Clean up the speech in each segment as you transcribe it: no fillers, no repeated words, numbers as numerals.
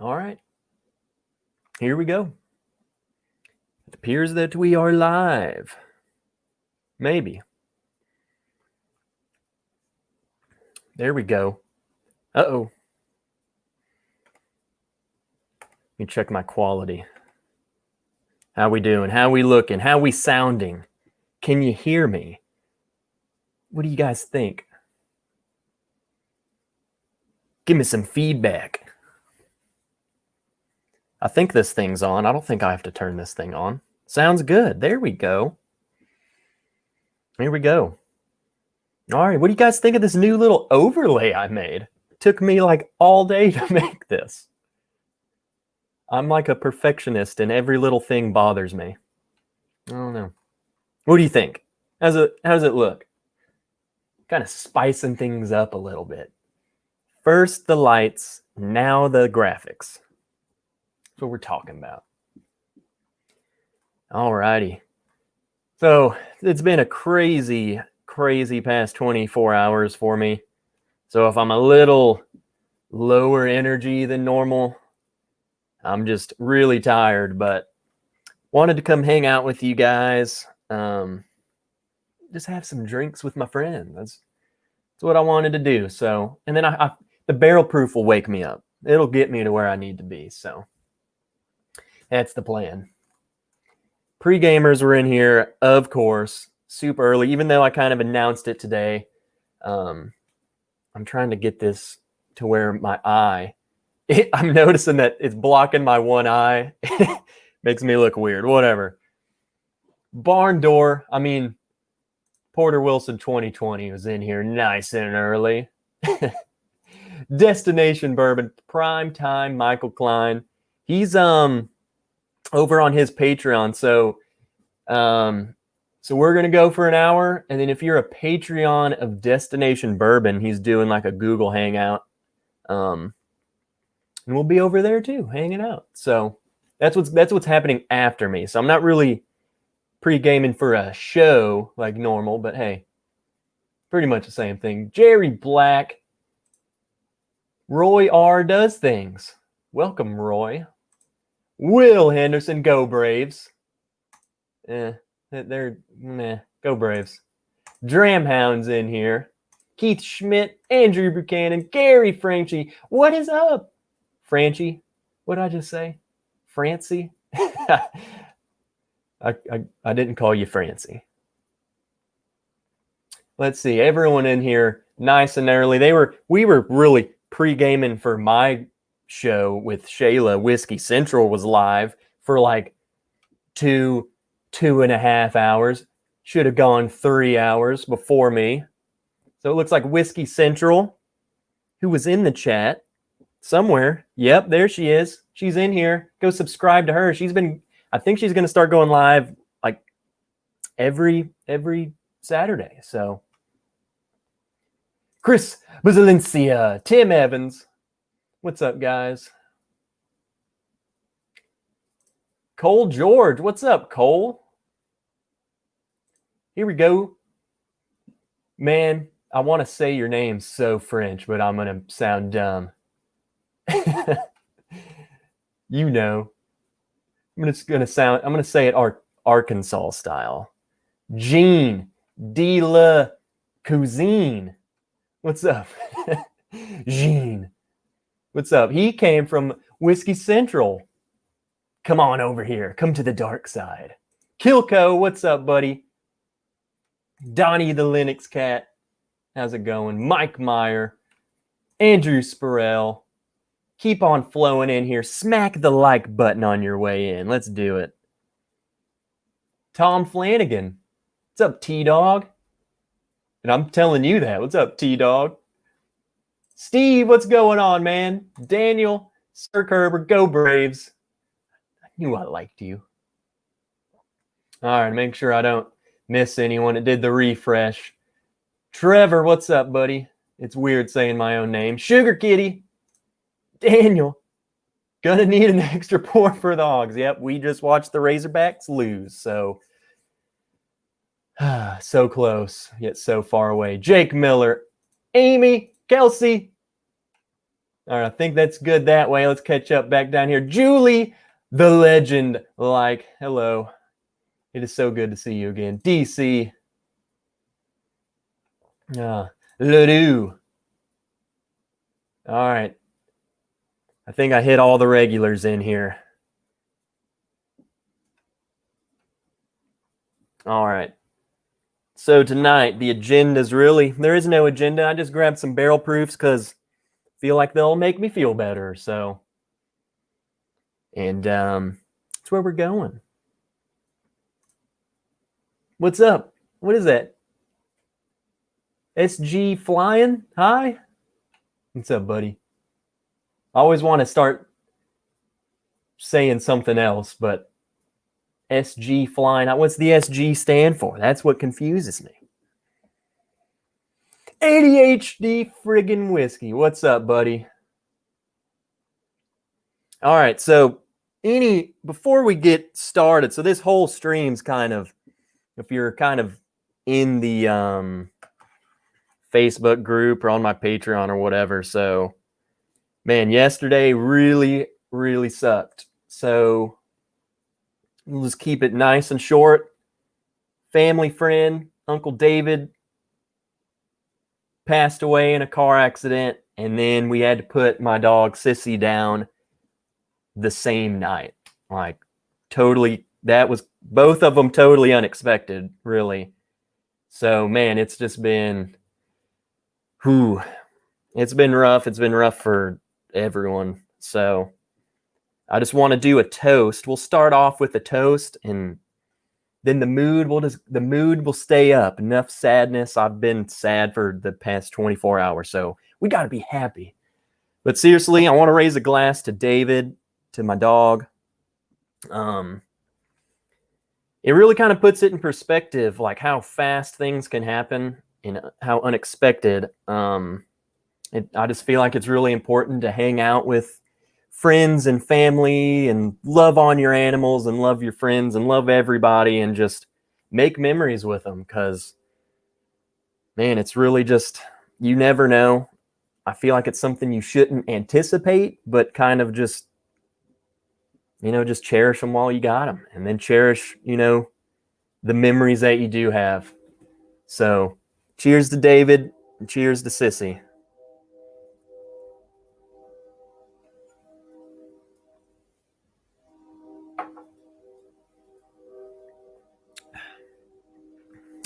All right. Here we go. It appears that we are live. Maybe. There we go. Uh-oh. Let me check my quality. How we doing? How we looking? How we sounding? Can you hear me? What do you guys think? Give me some feedback. I think this thing's on. I don't think I have to turn this thing on. Sounds good. There we go. Here we go. All right. What do you guys think of this new little overlay I made? It took me like all day to make this. I'm like a perfectionist and every little thing bothers me. I don't know. What do you think? How does it look? Kind of spicing things up a little bit. First the lights, now the graphics. That's what we're talking about. All righty. So it's been a crazy past 24 hours for me. So if I'm a little lower energy than normal, I'm just really tired, but wanted to come hang out with you guys. Just have some drinks with my friend. That's what I wanted to do. So, and then the barrel proof will wake me up. It'll get me to where I need to be. So that's the plan. Pre-gamers were in here, of course, super early, even though I kind of announced it today. I'm trying to get this to where my eye, I'm noticing that it's blocking my one eye. Makes me look weird. Whatever. Barn door. I mean, Porter Wilson 2020 was in here nice and early. Destination Bourbon, prime time Michael Klein. He's over on his Patreon. So we're gonna go for an hour, and then if you're a Patreon of Destination Bourbon, he's doing like a Google Hangout. And we'll be over there too, hanging out. So that's what's happening after me. So I'm not really pre-gaming for a show like normal, but hey, pretty much the same thing. Jerry Black, Roy R does things. Welcome, Roy. Will Henderson, go Braves. Go Braves. Dramhound's in here. Keith Schmidt, Andrew Buchanan, Gary Franchi. What is up? Franchi? What did I just say? Francie? I didn't call you Francie. Let's see. Everyone in here nice and early. We were really pre-gaming for my show with Shayla. Whiskey Central was live for like 2.5 hours. Should have gone 3 hours before me. So it looks like Whiskey Central, who was in the chat somewhere. Yep, there she is. She's in here. Go subscribe to her. I think she's going to start going live like every Saturday. So Chris Bazalencia, Tim Evans. What's up, guys? Cole George. What's up, Cole? Here we go. Man, I want to say your name so French, but I'm going to sound dumb. You know. I'm going to say it Arkansas style. Jean de la Cuisine. What's up? Jean. What's up? He came from Whiskey Central. Come on over here. Come to the dark side. Kilco, what's up, buddy? Donnie the Linux Cat. How's it going? Mike Meyer. Andrew Spurrell. Keep on flowing in here. Smack the like button on your way in. Let's do it. Tom Flanagan. What's up, T-Dog? And I'm telling you that. What's up, T-Dog? Steve, what's going on, man? Daniel, Sir Kerber, go Braves. I knew I liked you. All right, make sure I don't miss anyone. It did the refresh. Trevor, what's up, buddy? It's weird saying my own name. Sugar Kitty. Daniel. Gonna need an extra pour for the Hogs. Yep, we just watched the Razorbacks lose. So close, yet so far away. Jake Miller. Amy. Kelsey. All right, I think that's good that way. Let's catch up back down here. Julie, the legend, like, hello. It is so good to see you again. DC. Ledoux. All right. I think I hit all the regulars in here. All right. So tonight, the agenda's really, there is no agenda. I just grabbed some barrel proofs because I feel like they'll make me feel better. So, and that's where we're going. What's up? What is that? SG flying? Hi? What's up, buddy? I always want to start saying something else, but SG flying. What's the SG stand for? That's what confuses me. ADHD friggin' whiskey. What's up, buddy? All right, so before we get started, so this whole stream's kind of, if you're kind of in the Facebook group or on my Patreon or whatever, so man, yesterday really, really sucked. So we'll just keep it nice and short. Family friend, Uncle David, passed away in a car accident, and then we had to put my dog Sissy down the same night. Like, totally, that was both of them totally unexpected, really. So man, it's just been, it's been rough. It's been rough for everyone. So I just want to do a toast. We'll start off with a toast, and then the mood will stay up. Enough sadness. I've been sad for the past 24 hours, so we got to be happy. But seriously, I want to raise a glass to David, to my dog. It really kind of puts it in perspective, like how fast things can happen and how unexpected. I just feel like it's really important to hang out with friends and family and love on your animals and love your friends and love everybody and just make memories with them, because man, it's really just, you never know. I feel like it's something you shouldn't anticipate, but kind of just, just cherish them while you got them, and then cherish, the memories that you do have. So cheers to David and cheers to Sissy.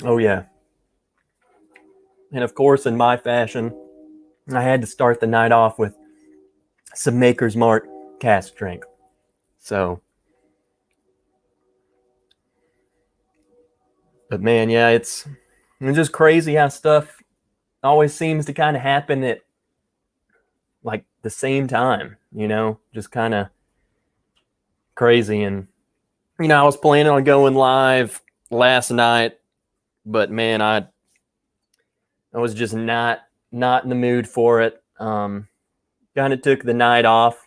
Oh, yeah. And of course, in my fashion, I had to start the night off with some Maker's Mark cask strength. So, but man, yeah, it's just crazy how stuff always seems to kind of happen at like the same time, just kind of crazy. And, I was planning on going live last night, but man, I was just not in the mood for it. Kind of took the night off.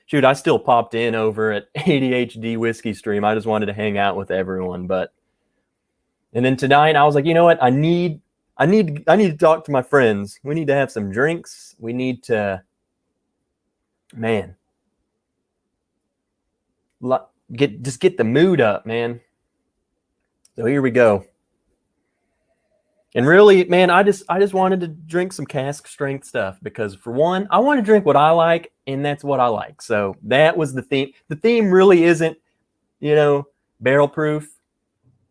Shoot, I still popped in over at ADHD Whiskey Stream. I just wanted to hang out with everyone, and then tonight I was like, you know what? I need to talk to my friends. We need to have some drinks. We need to, man, get the mood up, man. So here we go. And really, man, I just wanted to drink some cask strength stuff because, for one, I want to drink what I like, and that's what I like. So that was the theme. The theme really isn't, barrel proof.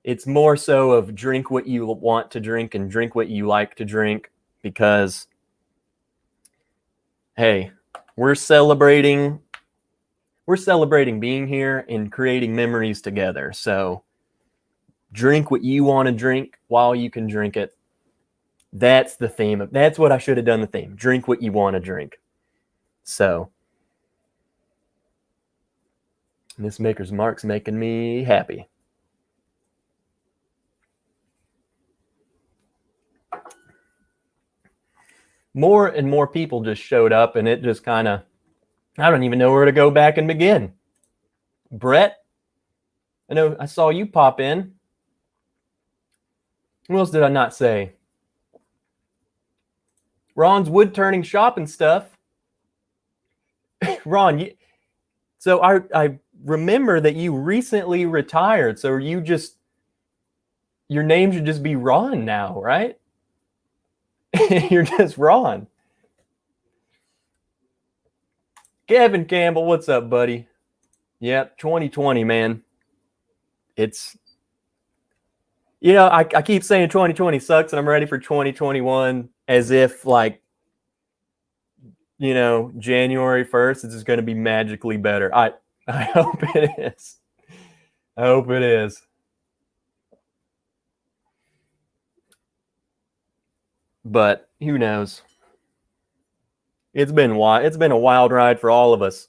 It's more so of drink what you want to drink and drink what you like to drink, because, hey, we're celebrating being here and creating memories together. So drink what you want to drink while you can drink it. That's the theme. That's what I should have done the theme. Drink what you want to drink. So this Maker's Mark's making me happy. More and more people just showed up, and it just kind of, I don't even know where to go back and begin. Brett, I know I saw you pop in. Who else did I not say? Ron's wood turning shop and stuff. Ron, so I remember that you recently retired. So your name should just be Ron now, right? You're just Ron. Kevin Campbell, what's up, buddy? Yep, 2020, man. It's, I keep saying 2020 sucks and I'm ready for 2021 as if like, January 1st, it's just going to be magically better. I hope it is. I hope it is. But who knows? It's been a wild ride for all of us.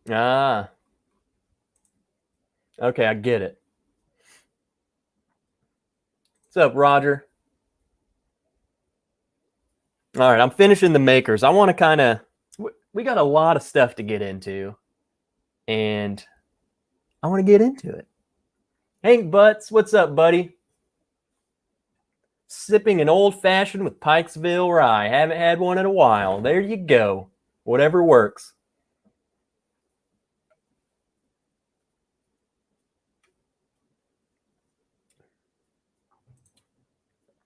Ah. Okay, I get it. What's up, Roger? All right, I'm finishing the makers. I want to we got a lot of stuff to get into, and I want to get into it. Hank Butts, what's up, buddy? Sipping an old-fashioned with Pikesville rye. Haven't had one in a while. There you go. Whatever works.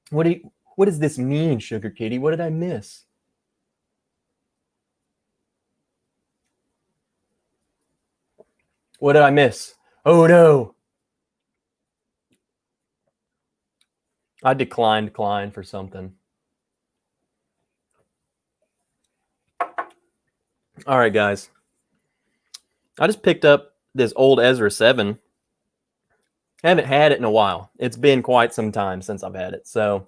What does this mean, Sugar Kitty? What did I miss? What did I miss? Oh no. I declined Klein for something. All right, guys. I just picked up this old Ezra 7. I haven't had it in a while. It's been quite some time since I've had it. So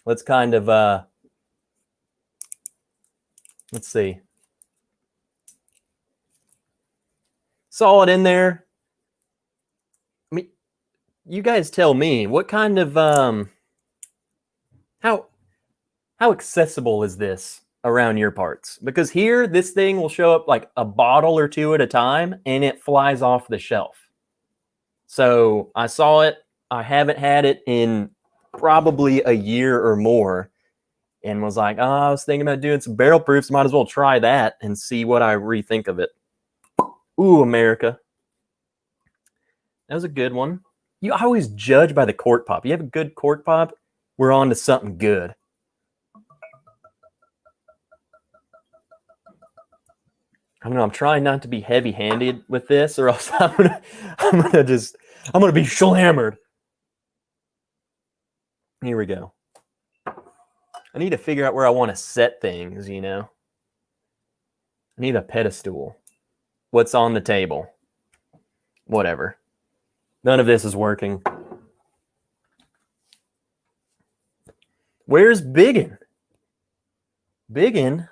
let's kind of, let's see. Saw it in there. I mean, you guys tell me, what kind of, how accessible is this around your parts? Because here, this thing will show up like a bottle or two at a time, and it flies off the shelf. So I saw it. I haven't had it in probably a year or more, and was like, I was thinking about doing some barrel proofs. Might as well try that and see what I rethink of it. Ooh, America. That was a good one. I always judge by the cork pop. You have a good cork pop, we're on to something good. I don't know. I'm trying not to be heavy-handed with this, or else I'm gonna be slammered. Here we go. I need to figure out where I want to set things. I need a pedestal. What's on the table? Whatever. None of this is working. Where's Biggin? Biggin?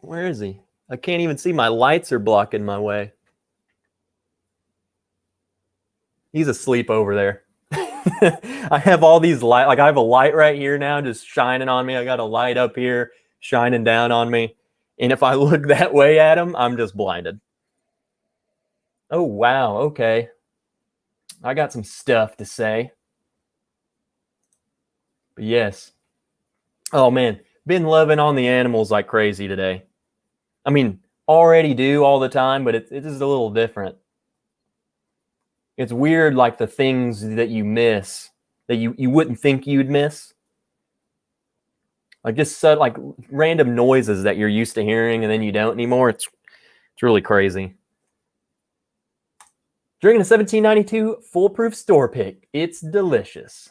Where is he? I can't even see. My lights are blocking my way. He's asleep over there. I have all these light. Like I have a light right here now just shining on me. I got a light up here shining down on me. And if I look that way at him, I'm just blinded. Oh, wow. Okay. I got some stuff to say. But yes. Oh, man. Been loving on the animals like crazy today. I mean, already do all the time, but it's just a little different. It's weird, like the things that you miss that you wouldn't think you'd miss. Like just like random noises that you're used to hearing and then you don't anymore. It's really crazy. Drinking a 1792 foolproof store pick. It's delicious.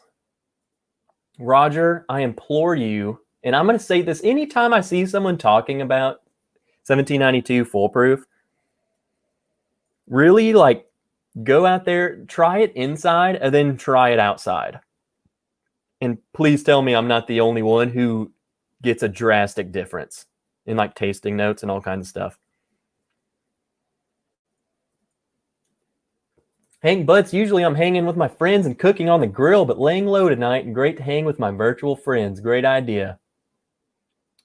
Roger, I implore you, and I'm going to say this anytime I see someone talking about 1792 foolproof, really like go out there, try it inside, and then try it outside. And please tell me I'm not the only one who gets a drastic difference in like tasting notes and all kinds of stuff. Hank Butts, usually I'm hanging with my friends and cooking on the grill, but laying low tonight and great to hang with my virtual friends. Great idea.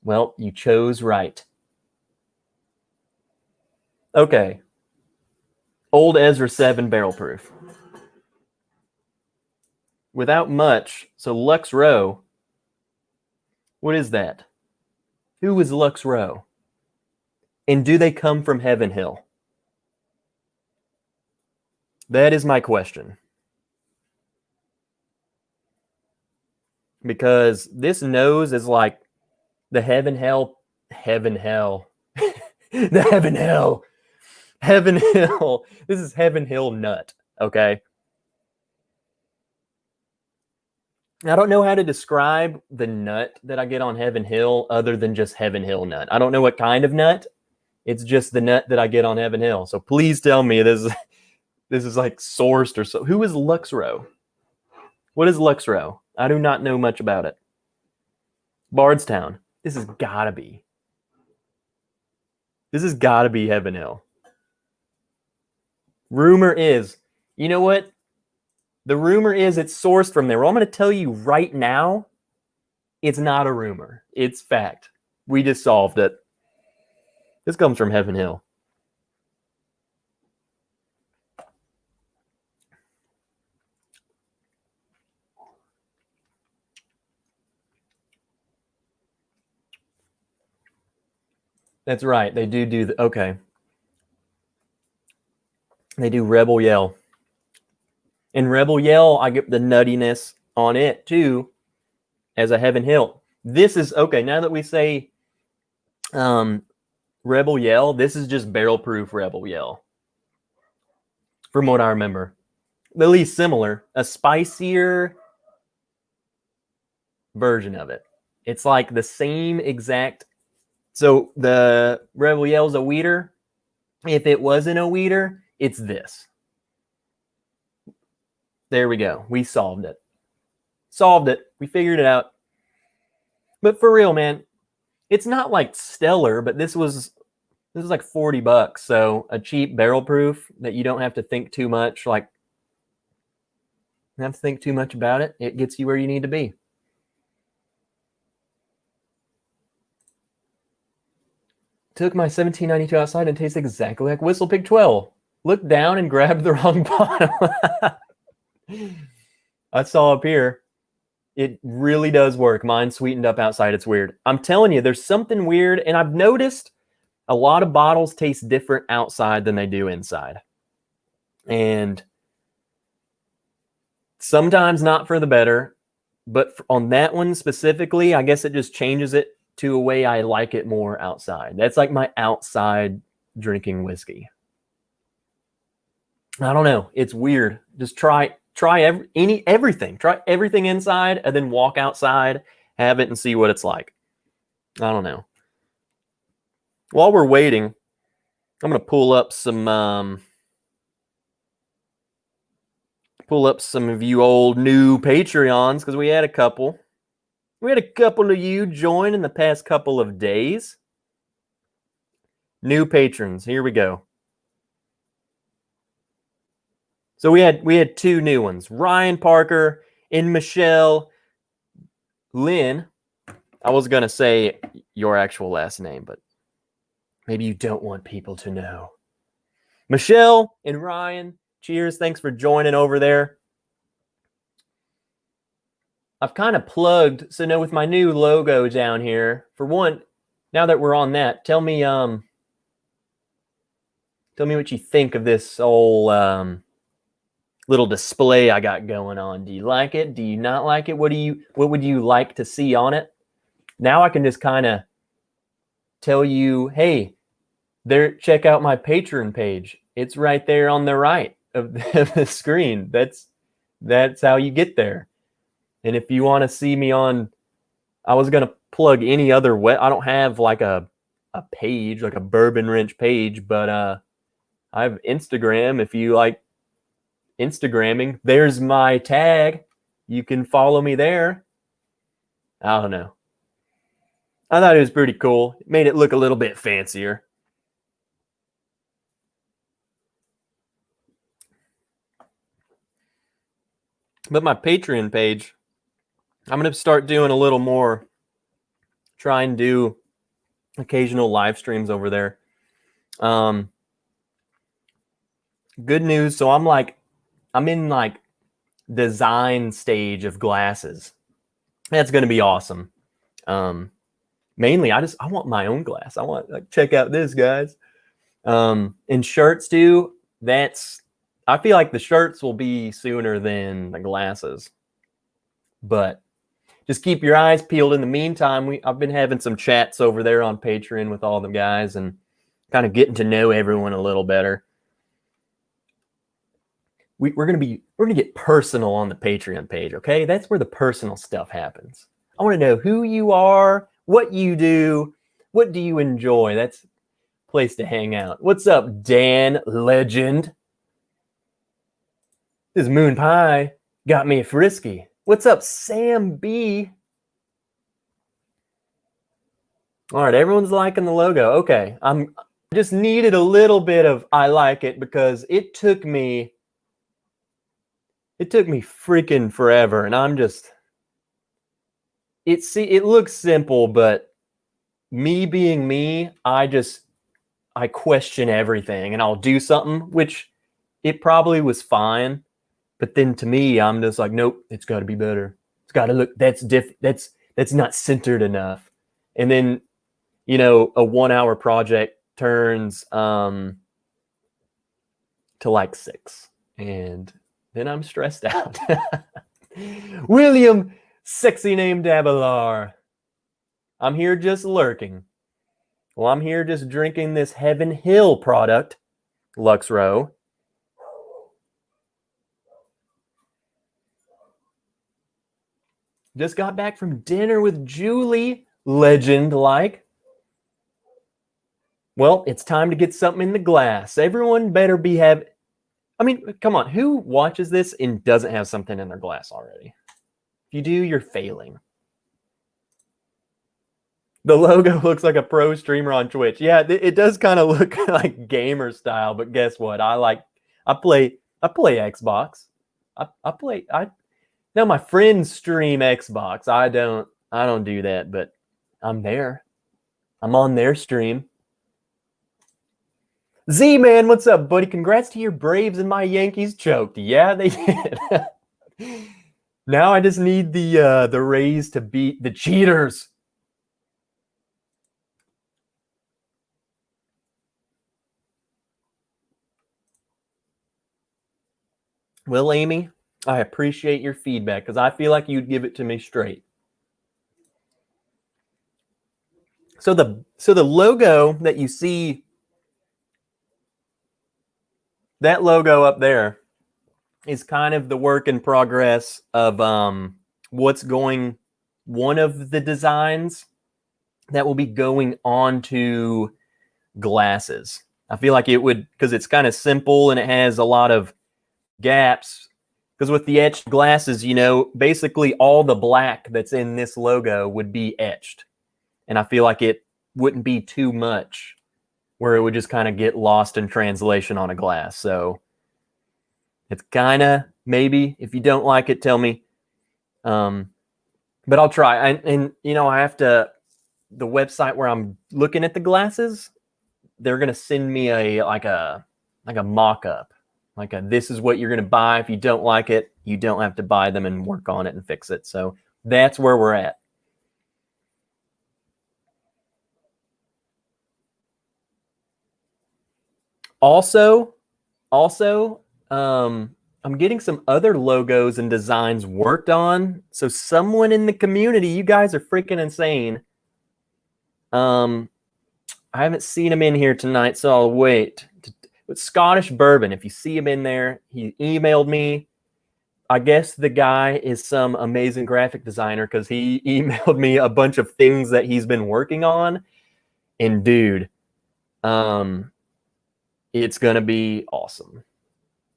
Well, you chose right. Okay. Old Ezra 7 barrel proof. Without much, so Lux Row. What is that? Who is Lux Row? And do they come from Heaven Hill? That is my question. Because this nose is like the Heaven Hill. The Heaven Hill. Heaven Hill. This is Heaven Hill nut, okay? I don't know how to describe the nut that I get on Heaven Hill other than just Heaven Hill nut. I don't know what kind of nut. It's just the nut that I get on Heaven Hill. So please tell me this is like sourced or so. Who is Lux Row? What is Lux Row? I do not know much about it. Bardstown. This has gotta be Heaven Hill. Rumor is, you know what? The rumor is it's sourced from there. Well, I'm going to tell you right now, it's not a rumor. It's fact. We just solved it. This comes from Heaven Hill. That's right. They do okay. They do Rebel Yell. And Rebel Yell, I get the nuttiness on it too as a Heaven Hill. This is, okay, now that we say Rebel Yell, this is just barrel proof Rebel Yell. From what I remember. At least similar. A spicier version of it. It's like the same exact. So the Rebel Yell's a weeder. If it wasn't a weeder, it's this. There we go. We solved it. We figured it out. But for real, man, it's not like stellar, but this was like $40. So a cheap barrel proof that you don't have to think too much, like you don't have to think too much about it. It gets you where you need to be. Took my 1792 outside and tastes exactly like Whistle Pig 12. Looked down and grabbed the wrong bottle. I saw up here. It really does work. Mine sweetened up outside. It's weird. I'm telling you, there's something weird. And I've noticed a lot of bottles taste different outside than they do inside. And sometimes not for the better. But on that one specifically, I guess it just changes it to a way I like it more outside. That's like my outside drinking whiskey. I don't know. It's weird. Just try everything. Try everything inside and then walk outside, have it and see what it's like. I don't know. While we're waiting, I'm going to pull up some of you old new Patreons because we had a couple. We had a couple of you join in the past couple of days. New patrons. Here we go. So we had two new ones. Ryan Parker and Michelle Lynn. I was going to say your actual last name, but maybe you don't want people to know. Michelle and Ryan, cheers. Thanks for joining over there. I've kind of plugged, so now with my new logo down here, for one, now that we're on that, tell me what you think of this whole little display I got going on. Do you like it? Do you not like it? What would you like to see on it? Now I can just kind of tell you, hey, there, check out my Patreon page. It's right there on the right of the screen. That's how you get there. And if you want to see me on, I was going to plug any other I don't have like a page, like a Bourbon Wrench page, but I have Instagram. If you like Instagramming, there's my tag. You can follow me there. I don't know. I thought it was pretty cool. It made it look a little bit fancier. But my Patreon page, I'm going to start doing a little more, try and do occasional live streams over there. Good news. So I'm in like design stage of glasses. That's going to be awesome. Mainly, I want my own glass. I want, like, check out this, guys. And shirts too. I feel like the shirts will be sooner than the glasses, but just keep your eyes peeled. In the meantime, I've been having some chats over there on Patreon with all the guys and kind of getting to know everyone a little better. We're gonna get personal on the Patreon page, okay? That's where the personal stuff happens. I want to know who you are, what you do, what do you enjoy. That's a place to hang out. What's up, Dan Legend? This Moon Pie got me frisky. What's up, Sam B? All right, everyone's liking the logo. Okay, I just needed a little bit of I like it because it took me freaking forever, and I'm just it looks simple, but me being me, I question everything, and I'll do something which it probably was fine, but then to me, I'm just like, nope, it's got to be better. It's got to look that's not centered enough, and then a 1 hour project turns to like 6, and then I'm stressed out. William, sexy name Dabbler. I'm here just lurking. Well, I'm here just drinking this Heaven Hill product, Lux Row. Just got back from dinner with Julie, legend-like. Well, it's time to get something in the glass. Everyone better come on, who watches this and doesn't have something in their glass already? If you do, you're failing. The logo looks like a pro streamer on Twitch. Yeah, it does kind of look like gamer style, but guess what? I play Xbox. Now my friends stream Xbox. I don't do that, but I'm there. I'm on their stream. Z-Man, what's up, buddy? Congrats to your Braves and my Yankees choked. Yeah, they did. Now I just need the Rays to beat the cheaters. Well, Amy, I appreciate your feedback because I feel like you'd give it to me straight. So the logo that you see, that logo up there, is kind of the work in progress of one of the designs that will be going onto glasses. I feel like it would, because it's kind of simple and it has a lot of gaps, because with the etched glasses, basically all the black that's in this logo would be etched, and I feel like it wouldn't be too much where it would just kind of get lost in translation on a glass. So it's kind of, maybe if you don't like it, tell me, but I'll try. And I have to, the website where I'm looking at the glasses, they're gonna send me a mock-up. This is what you're going to buy. If you don't like it, you don't have to buy them and work on it and fix it. So that's where we're at. Also, I'm getting some other logos and designs worked on. So someone in the community, you guys are freaking insane. I haven't seen him in here tonight, so I'll wait. With Scottish Bourbon, if you see him in there, he emailed me. I guess the guy is some amazing graphic designer because he emailed me a bunch of things that he's been working on. And dude, it's gonna be awesome.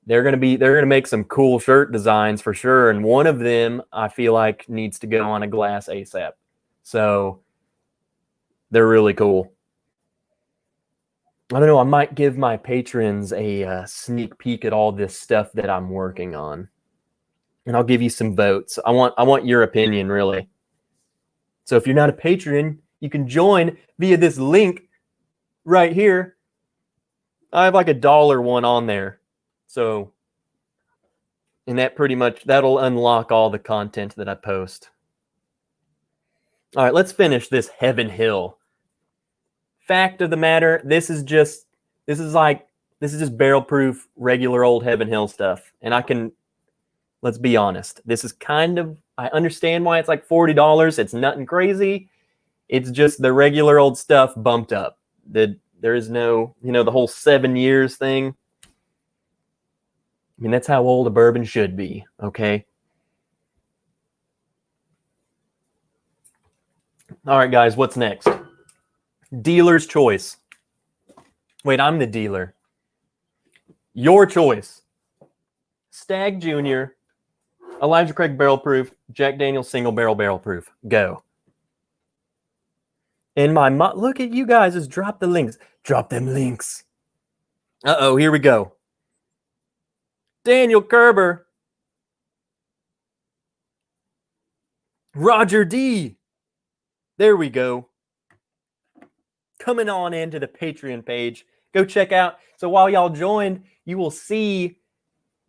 They're gonna make some cool shirt designs for sure. And one of them I feel like needs to go on a glass ASAP. So they're really cool. I don't know. I might give my patrons a sneak peek at all this stuff that I'm working on, and I'll give you some votes. I want your opinion, really. So if you're not a patron, you can join via this link right here. I have like $1 one on there, so, and that pretty much, that'll unlock all the content that I post. All right, let's finish this Heaven Hill. Fact of the matter, this is just barrel proof, regular old Heaven Hill stuff. And let's be honest, this is I understand why it's like $40. It's nothing crazy. It's just the regular old stuff bumped up. There is no, the whole 7 years thing. I mean, that's how old a bourbon should be, okay? All right, guys, what's next? Dealer's choice. Wait, I'm the dealer. Your choice. Stag Jr., Elijah Craig Barrel Proof, Jack Daniel's Single Barrel Proof. Go. And look at you guys, just drop the links. Drop them links. Uh-oh, here we go. Daniel Kerber. Roger D. There we go. Coming on into the Patreon page. Go check out. So while y'all joined, you will see,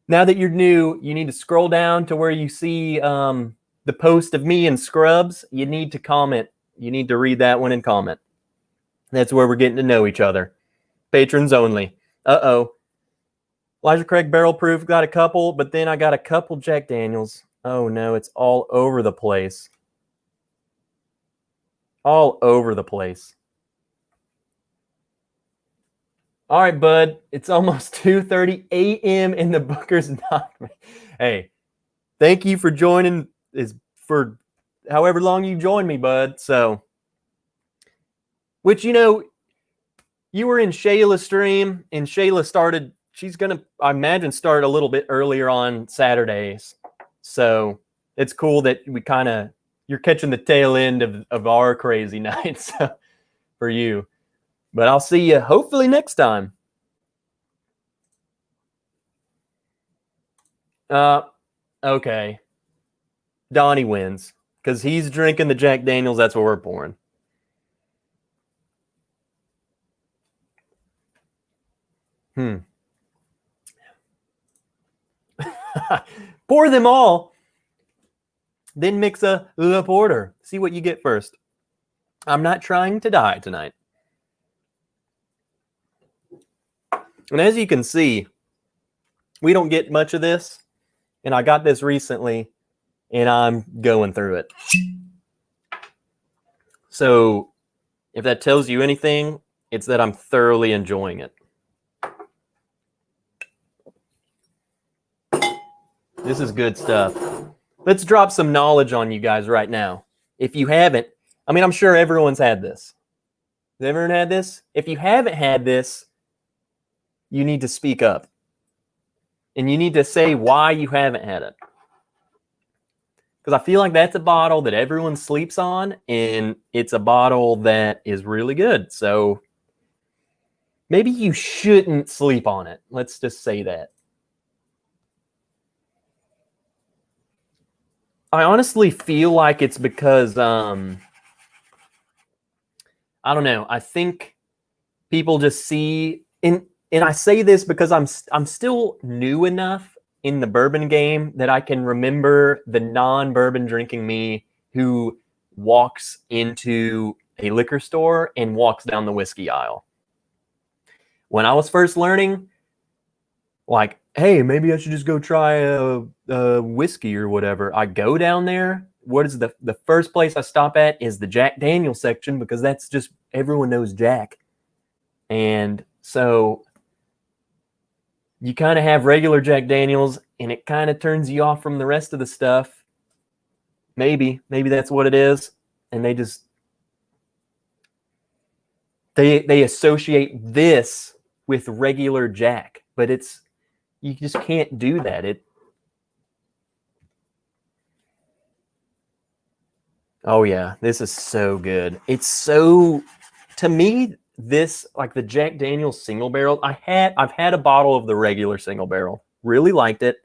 now that you're new, you need to scroll down to where you see the post of me and Scrubs. You need to comment. You need to read that one and comment. That's where we're getting to know each other. Patrons only. Uh-oh. Elijah Craig Barrel Proof got a couple, but then I got a couple Jack Daniels. Oh no, it's all over the place. All over the place. All right, bud. It's almost 2:30 a.m. in the Booker's Knock. Hey, thank you for joining. For however long you joined me, bud. So, which, you were in Shayla's stream, and Shayla started. She's gonna, I imagine, start a little bit earlier on Saturdays. So it's cool that you're catching the tail end of our crazy nights for you. But I'll see you hopefully next time. Okay. Donnie wins because he's drinking the Jack Daniels. That's what we're pouring. Pour them all. Then mix a Le Porter. See what you get first. I'm not trying to die tonight. And as you can see, we don't get much of this. And I got this recently, and I'm going through it. So if that tells you anything, it's that I'm thoroughly enjoying it. This is good stuff. Let's drop some knowledge on you guys right now. If you haven't, I mean, I'm sure everyone's had this. Has everyone had this? If you haven't had this, you need to speak up. And you need to say why you haven't had it. Because I feel like that's a bottle that everyone sleeps on, and it's a bottle that is really good. So maybe you shouldn't sleep on it. Let's just say that. I honestly feel like it's because, I don't know. I think people just see, and I say this because I'm still new enough in the bourbon game that I can remember the non-bourbon drinking me who walks into a liquor store and walks down the whiskey aisle. When I was first learning, like, hey, maybe I should just go try a whiskey or whatever. I go down there. What is the first place I stop at is the Jack Daniel section, because that's just, everyone knows Jack. And so you kind of have regular Jack Daniels, and it kind of turns you off from the rest of the stuff. Maybe that's what it is. And they just, they associate this with regular Jack, but you just can't do that. Oh yeah, this is so good. It's so, to me, this, like the Jack Daniel's single barrel, I've had a bottle of the regular single barrel. Really liked it.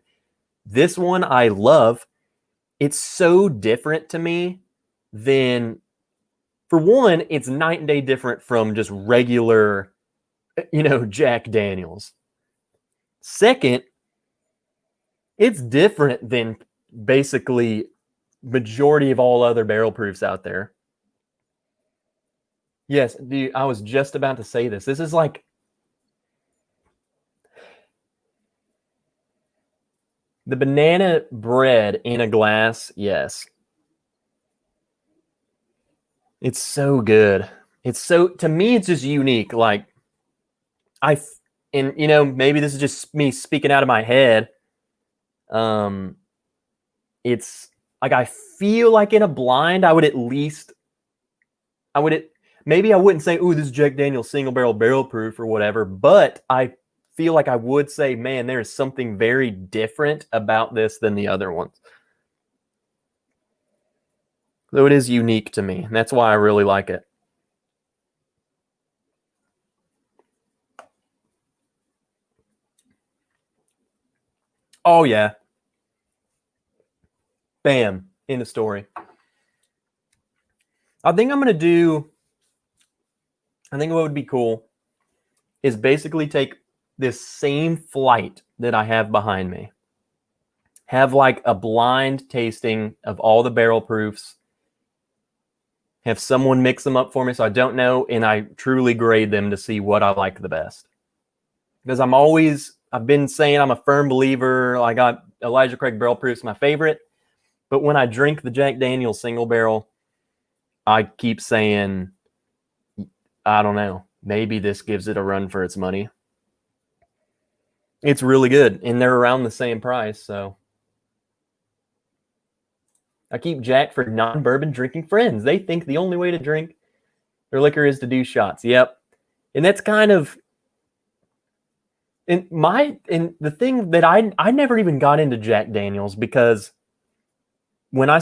This one I love. It's so different to me than, for one, it's night and day different from just regular, Jack Daniel's. Second, it's different than basically majority of all other barrel proofs out there. Yes, dude, I was just about to say this. This is like the banana bread in a glass. Yes. It's so good. It's so, to me, it's just unique. Like, and maybe this is just me speaking out of my head. It's like, I feel like in a blind, maybe I wouldn't say, ooh, this is Jack Daniel's single barrel proof or whatever, but I feel like I would say, man, there is something very different about this than the other ones. So it is unique to me. And that's why I really like it. Oh, yeah. Bam. End of story. I think what would be cool is basically take this same flight that I have behind me, have like a blind tasting of all the barrel proofs, have someone mix them up for me so I don't know, and I truly grade them to see what I like the best. Because I've been saying I'm a firm believer. I got Elijah Craig barrel proofs my favorite, but when I drink the Jack Daniel's single barrel, I keep saying, I don't know, maybe this gives it a run for its money. It's really good, and they're around the same price, so I keep Jack for non-bourbon drinking friends. They think the only way to drink their liquor is to do shots. Yep. And that's kind of and the thing that I never even got into Jack Daniel's, because when I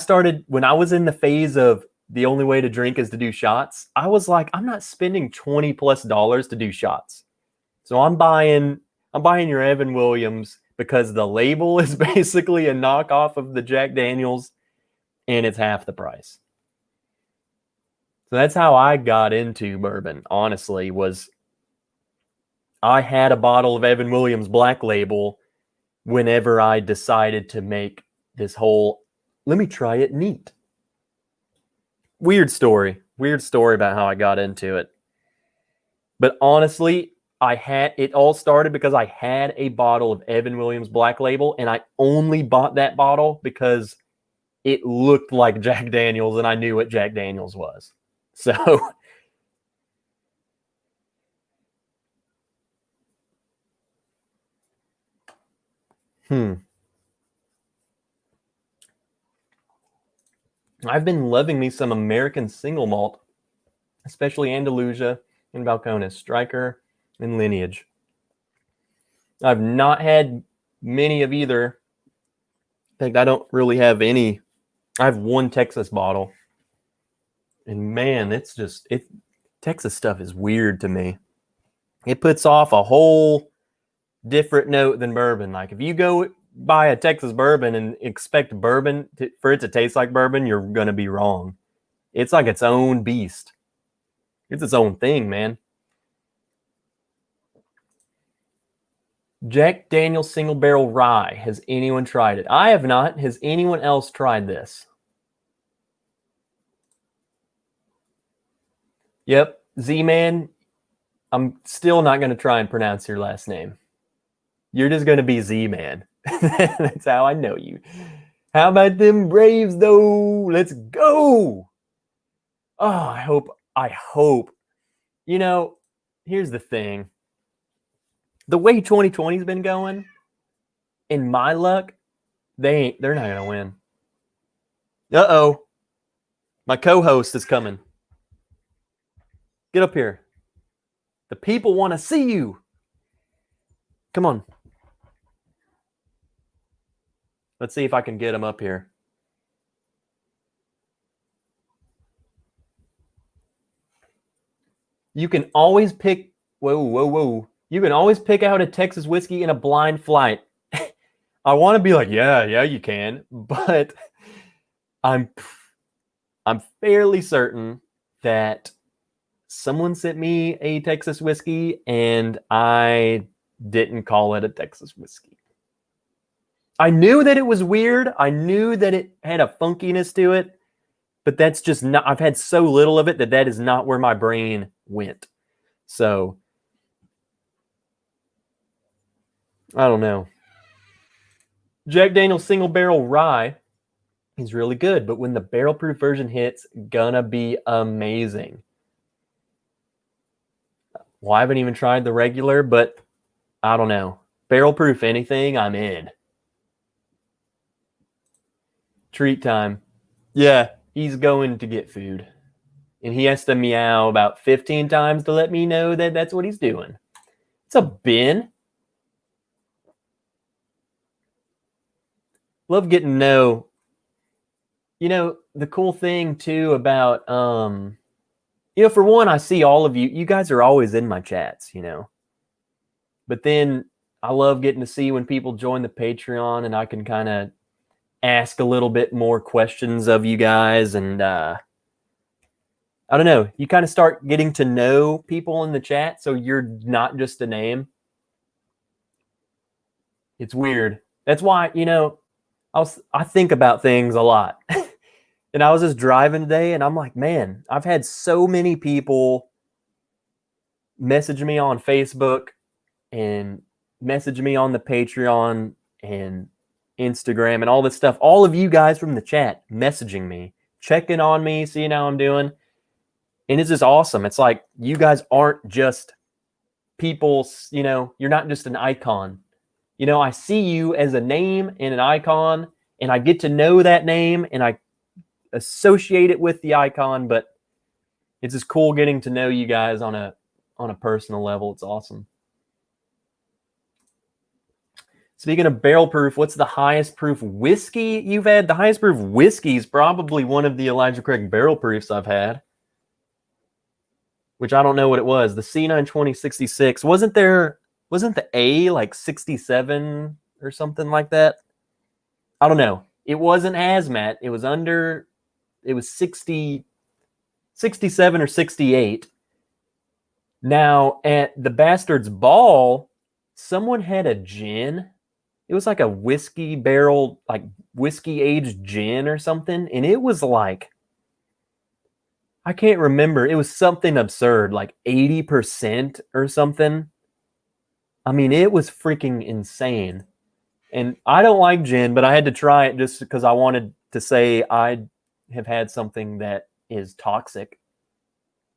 was in the phase of the only way to drink is to do shots, I was like, I'm not spending $20+ to do shots. So I'm buying your Evan Williams because the label is basically a knockoff of the Jack Daniel's and it's half the price. So that's how I got into bourbon, honestly, was I had a bottle of Evan Williams Black Label whenever I decided to make this whole, let me try it neat. Weird story about how I got into it. But honestly, it all started because I had a bottle of Evan Williams Black Label, and I only bought that bottle because it looked like Jack Daniel's and I knew what Jack Daniel's was. So I've been loving me some American single malt, especially Andalusia and Balcones, Striker and Lineage. I've not had many of either. In fact, I don't really have any. I have one Texas bottle. And man, Texas stuff is weird to me. It puts off a whole different note than bourbon. Like if you go buy a Texas bourbon and expect for it to taste like bourbon, you're going to be wrong. It's like its own beast. It's its own thing, man. Jack Daniel's Single Barrel Rye. Has anyone tried it? I have not. Has anyone else tried this? Yep. Z-Man, I'm still not going to try and pronounce your last name. You're just going to be Z-Man. That's how I know you. How about them Braves, though? Let's go. Oh, I hope. Here's the thing. The way 2020's been going, in my luck, they're not going to win. Uh-oh. My co-host is coming. Get up here. The people want to see you. Come on. Let's see if I can get him up here. You can always pick... Whoa. You can always pick out a Texas whiskey in a blind flight. I want to be like, yeah, you can. But I'm fairly certain that someone sent me a Texas whiskey and I didn't call it a Texas whiskey. I knew that it was weird. I knew that it had a funkiness to it, but that's just not, I've had so little of it that is not where my brain went. So I don't know. Jack Daniel's single barrel rye is really good, but when the barrel proof version hits, gonna be amazing. Well, I haven't even tried the regular, but I don't know. Barrel proof anything, I'm in. Treat time. Yeah, he's going to get food. And he has to meow about 15 times to let me know that that's what he's doing. It's a bin. Love getting to know. You know, the cool thing too about, you know, for one, I see all of you. You guys are always in my chats, you know. But then I love getting to see when people join the Patreon and I can kind of ask a little bit more questions of you guys. And I don't know, you kind of start getting to know people in the chat. So you're not just a name. It's weird. That's why, you know, I think about things a lot. And I was just driving today and I'm like, man, I've had so many people message me on Facebook and message me on the Patreon and Instagram and all this stuff. All of you guys from the chat messaging me, checking on me, seeing how I'm doing. And it's just awesome. It's like, you guys aren't just people, you know, you're not just an icon. You know, I see you as a name and an icon, and I get to know that name and I associate it with the icon, but it's just cool getting to know you guys on a personal level. It's awesome. Speaking of barrel proof, what's the highest proof whiskey you've had? The highest proof whiskey is probably one of the Elijah Craig barrel proofs I've had, which I don't know what it was. The C9 2066. Wasn't the A like 67 or something like that? I don't know. It wasn't hazmat. It was 67 or 68. Now, at the Bastard's Ball, someone had a gin. It was like a whiskey barrel, like whiskey aged gin or something. And it was like, I can't remember. It was something absurd, like 80% or something. I mean, it was freaking insane. And I don't like gin, but I had to try it just because I wanted to say I have had something that is toxic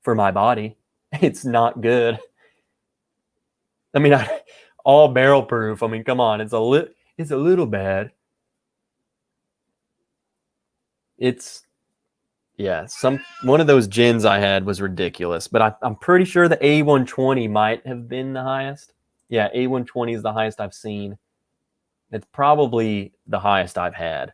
for my body. It's not good. I mean, all barrel proof. I mean, come on, it's a little bad. It's, yeah, one of those gins I had was ridiculous, but I'm pretty sure the A120 might have been the highest. Yeah, A120 is the highest I've seen. It's probably the highest I've had.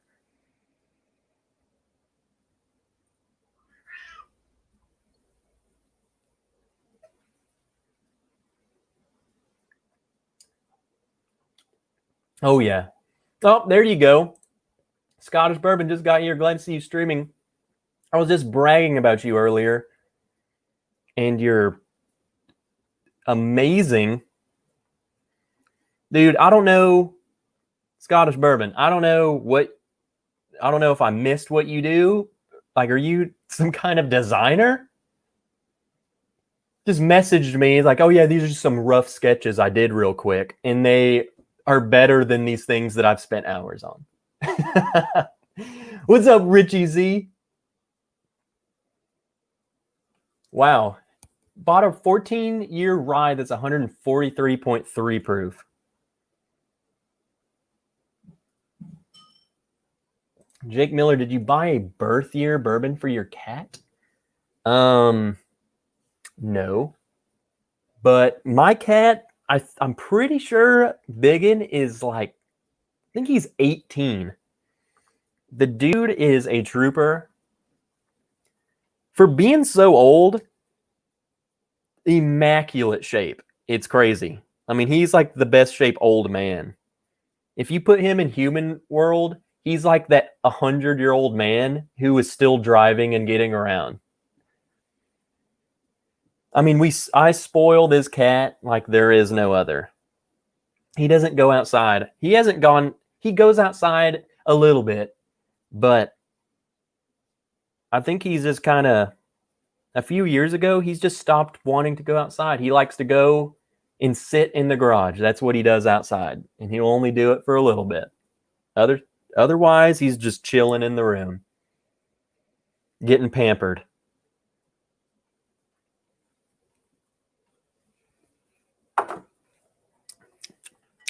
Oh, yeah. Oh, there you go. Scottish Bourbon just got here. Glad to see you streaming. I was just bragging about you earlier. And you're amazing. Dude, I don't know. Scottish Bourbon. I don't know if I missed what you do. Like, are you some kind of designer? Just messaged me like, oh yeah, these are just some rough sketches I did real quick. And they are better than these things that I've spent hours on. What's up, Richie Z? Wow. Bought a 14-year rye that's 143.3 proof. Jake Miller, did you buy a birth year bourbon for your cat? No. But my cat, I'm pretty sure Biggin is like, I think he's 18. The dude is a trooper. For being so old, immaculate shape. It's crazy. I mean, he's like the best shape old man. If you put him in human world, he's like that 100-year-old man who is still driving and getting around. I mean, I spoil this cat like there is no other. He doesn't go outside. He goes outside a little bit, but I think he's just kind of, a few years ago, he's just stopped wanting to go outside. He likes to go and sit in the garage. That's what he does outside. And he'll only do it for a little bit. Otherwise, he's just chilling in the room, getting pampered.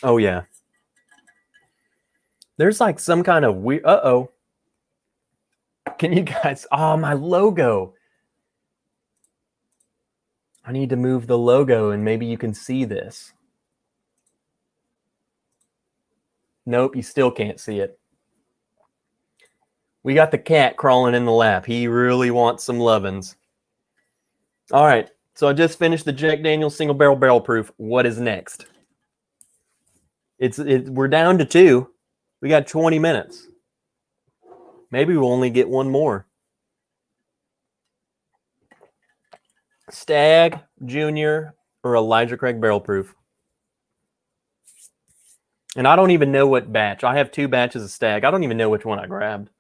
Oh, yeah. There's like some kind of weird... Uh-oh. Can you guys... Oh, my logo. I need to move the logo and maybe you can see this. Nope, you still can't see it. We got the cat crawling in the lap. He really wants some lovin's. All right, so I just finished the Jack Daniel's Single Barrel Proof. What is next? We're down to 2. We got 20 minutes. Maybe we'll only get one more. Stag, Junior, or Elijah Craig Barrel Proof. And I don't even know what batch. I have 2 batches of Stag. I don't even know which one I grabbed.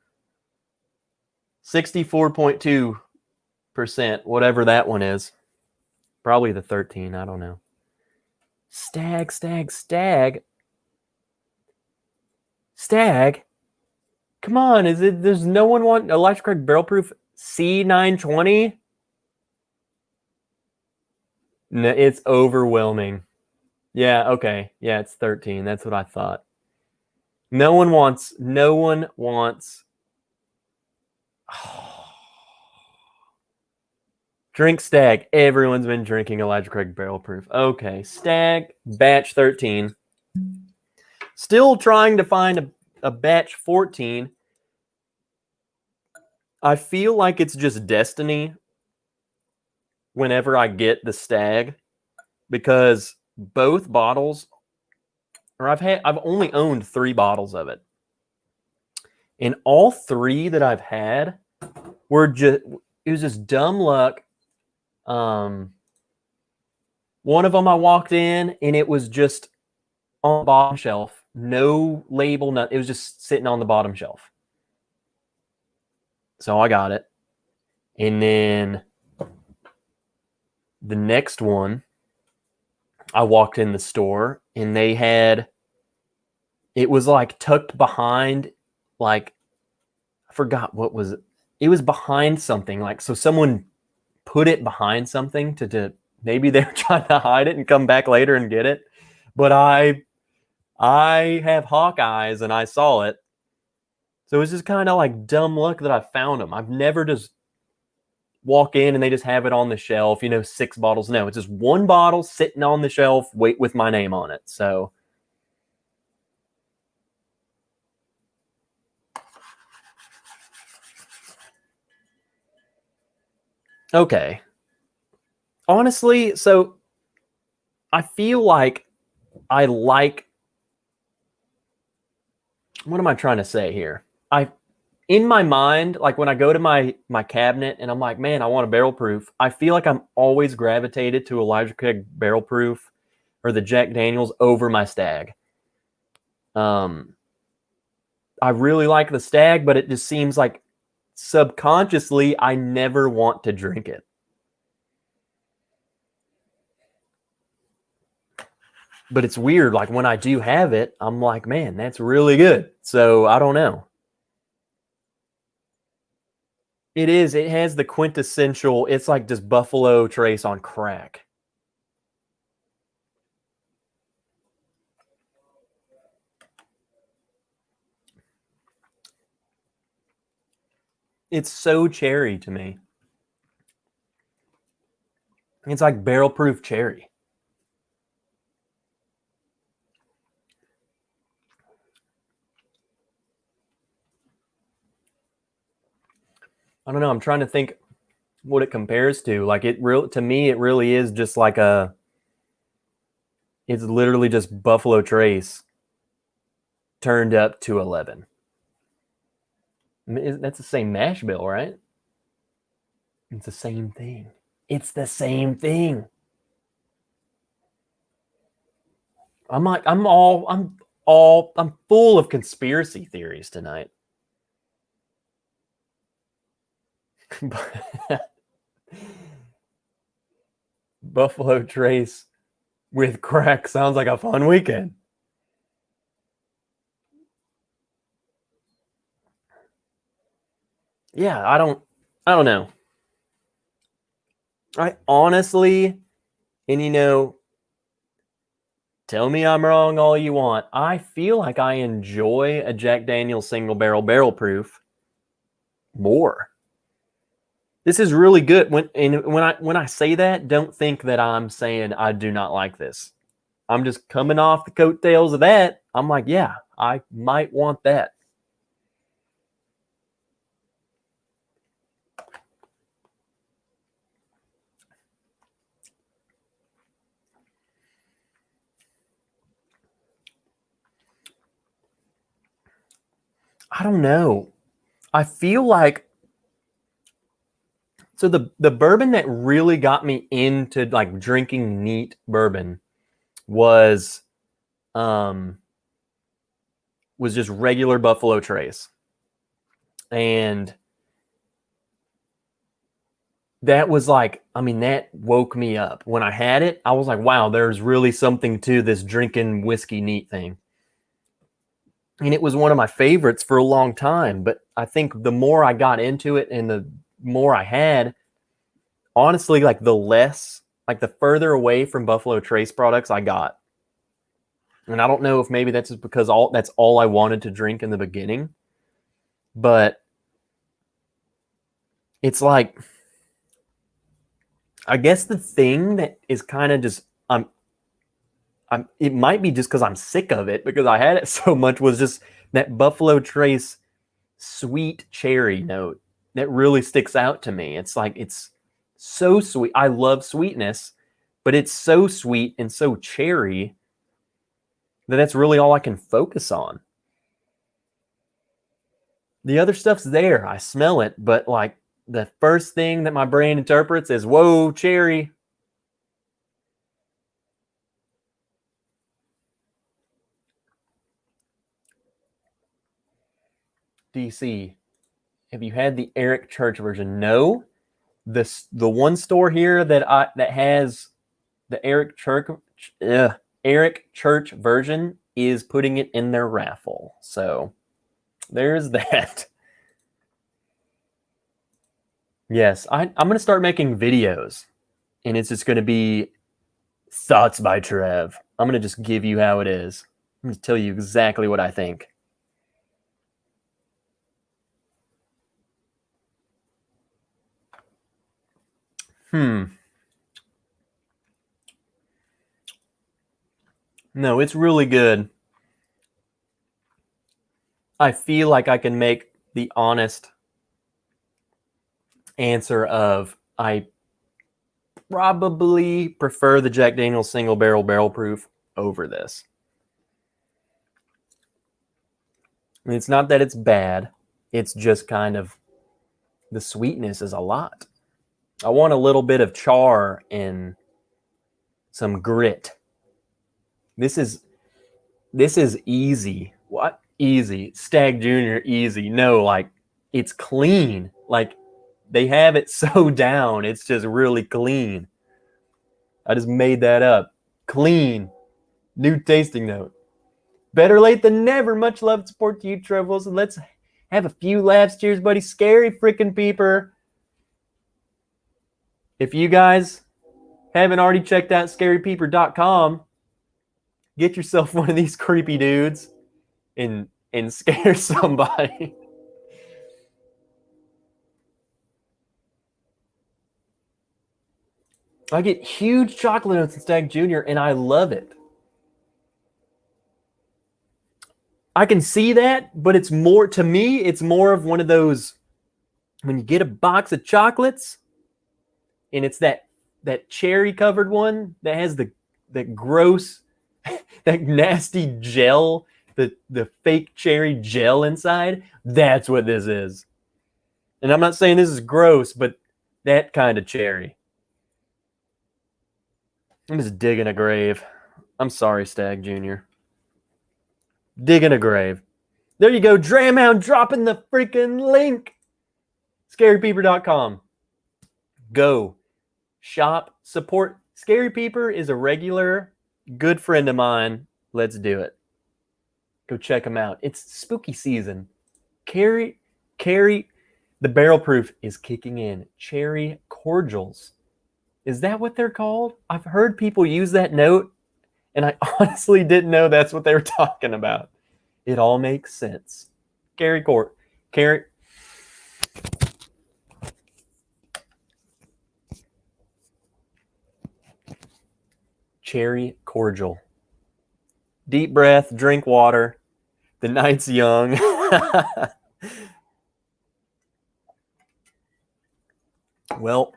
64.2%, whatever that one is. Probably the 13, I don't know. Stag. Come on, there's no one want Elijah Craig Barrel Proof C920? No, it's overwhelming. Yeah, okay. Yeah, it's 13. That's what I thought. No one wants. Drink Stag. Everyone's been drinking Elijah Craig Barrel Proof. Okay, Stag, batch 13. Still trying to find a batch 14. I feel like it's just destiny whenever I get the Stag, because both bottles, or I've only owned 3 bottles of it. And all 3 that I've had were it was just dumb luck. One of them I walked in and it was just on the bottom shelf. No label, nothing. It was just sitting on the bottom shelf. So I got it. And then the next one, I walked in the store and they had, it was like tucked behind, like, I forgot what was it. It was behind something. Like, so someone put it behind something to maybe they're trying to hide it and come back later and get it. But I have hawk eyes and I saw it. So it was just kind of like dumb luck that I found them. I've never just walk in and they just have it on the shelf, 6 bottles. No, it's just 1 bottle sitting on the shelf, wait with my name on it. So okay. Honestly, so I feel like I like, what am I trying to say here? In my mind, like when I go to my cabinet and I'm like, man, I want a barrel proof, I feel like I'm always gravitated to Elijah Craig Barrel Proof or the Jack Daniel's over my Stag. I really like the Stag, but it just seems like subconsciously I never want to drink it. But it's weird, like when I do have it, I'm like, man, that's really good. So I don't know. It is. It has the quintessential, it's like just Buffalo Trace on crack. It's so cherry to me. It's like barrel proof cherry. I don't know. I'm trying to think what it compares to. Like to me, it really is just like it's literally just Buffalo Trace turned up to 11. That's the same mash bill, right? It's the same thing. It's the same thing. I'm full of conspiracy theories tonight. Buffalo Trace with crack sounds like a fun weekend. Yeah, I don't know. I honestly, and tell me I'm wrong all you want. I feel like I enjoy a Jack Daniel's single barrel proof more. This is really good. When I say that, don't think that I'm saying I do not like this. I'm just coming off the coattails of that. I'm like, yeah, I might want that. I don't know. I feel like so the bourbon that really got me into like drinking neat bourbon was just regular Buffalo Trace. And that was like, I mean, that woke me up. When I had it, I was like, wow, there's really something to this drinking whiskey neat thing. And it was one of my favorites for a long time. But I think the more I got into it and the more I had, honestly, like the further away from Buffalo Trace products I got. And I don't know if maybe that's just because that's all I wanted to drink in the beginning. But it's like, I guess the thing that is kind of just, it might be just because I'm sick of it because I had it so much, was just that Buffalo Trace sweet cherry note that really sticks out to me. It's like, it's so sweet. I love sweetness, but it's so sweet and so cherry that that's really all I can focus on. The other stuff's there. I smell it, but like the first thing that my brain interprets is, whoa, cherry. DC, have you had the Eric Church version? No. The one store here that has the Eric Church version is putting it in their raffle. So there's that. Yes, I'm going to start making videos, and it's just going to be Thoughts by Trev. I'm going to just give you how it is. I'm going to tell you exactly what I think. No, it's really good. I feel like I can make the honest answer of I probably prefer the Jack Daniel's single barrel proof over this. I mean, it's not that it's bad. It's just kind of the sweetness is a lot. I want a little bit of char and some grit. This is easy. What? Easy. Stag Jr. easy. No, like it's clean. Like they have it so down. It's just really clean. I just made that up. Clean. New tasting note. Better late than never. Much love and support to you, Trev Wilson. Let's have a few laughs. Cheers, buddy. Scary freaking peeper. If you guys haven't already checked out scarypeeper.com, get yourself one of these creepy dudes and scare somebody. I get huge chocolate notes in Stag Jr. and I love it. I can see that, but it's more, to me, it's more of one of those, when you get a box of chocolates and it's that cherry covered one that has that gross, that nasty gel, the fake cherry gel inside. That's what this is. And I'm not saying this is gross, but that kind of cherry. I'm just digging a grave. I'm sorry, Stag Jr. Digging a grave. There you go, Dramhound dropping the freaking link. Scarypeeper.com. Go shop, support. Scary Peeper is a regular good friend of mine. Let's do it. Go check them out. It's spooky season. Carry, the barrel proof is kicking in. Cherry cordials. Is that what they're called? I've heard people use that note, and I honestly didn't know that's what they were talking about. It all makes sense. Cherry cordial. Deep breath, drink water. The night's young. Well,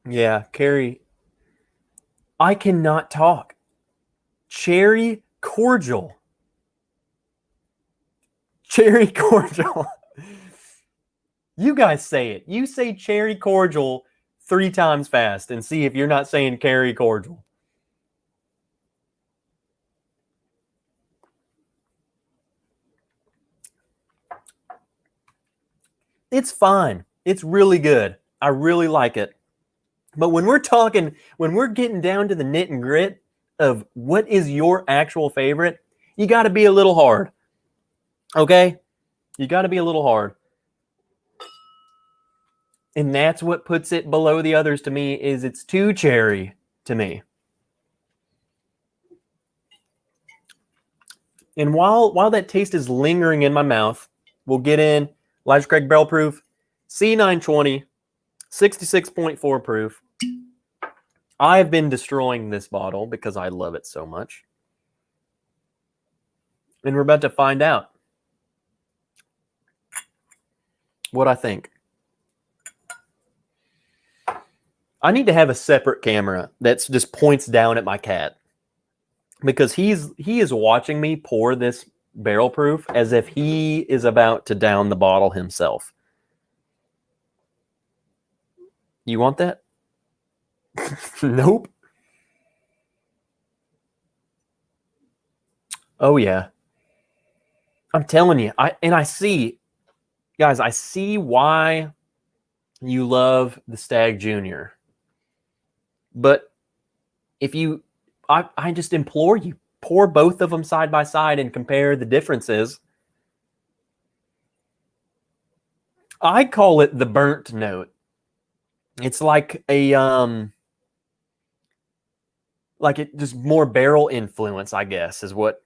yeah, Carrie, I cannot talk. Cherry cordial. Cherry cordial. You guys say it. You say cherry cordial 3 times fast and see if you're not saying cherry cordial. It's fine. It's really good. I really like it. But when we're getting down to the knit and grit of what is your actual favorite, you got to be a little hard. Okay? You got to be a little hard. And that's what puts it below the others to me, is it's too cherry to me. And while that taste is lingering in my mouth, we'll get in Elijah Craig Barrel Proof, C920, 66.4 proof. I've been destroying this bottle because I love it so much. And we're about to find out what I think. I need to have a separate camera that just points down at my cat, because he is watching me pour this barrel proof as if he is about to down the bottle himself. You want that? Nope. Oh yeah. I'm telling you, I see, guys, I see why you love the Stag Junior. But if you, I just implore you, pour both of them side by side and compare the differences. I call it the burnt note. It's like a like it just more barrel influence, I guess, is what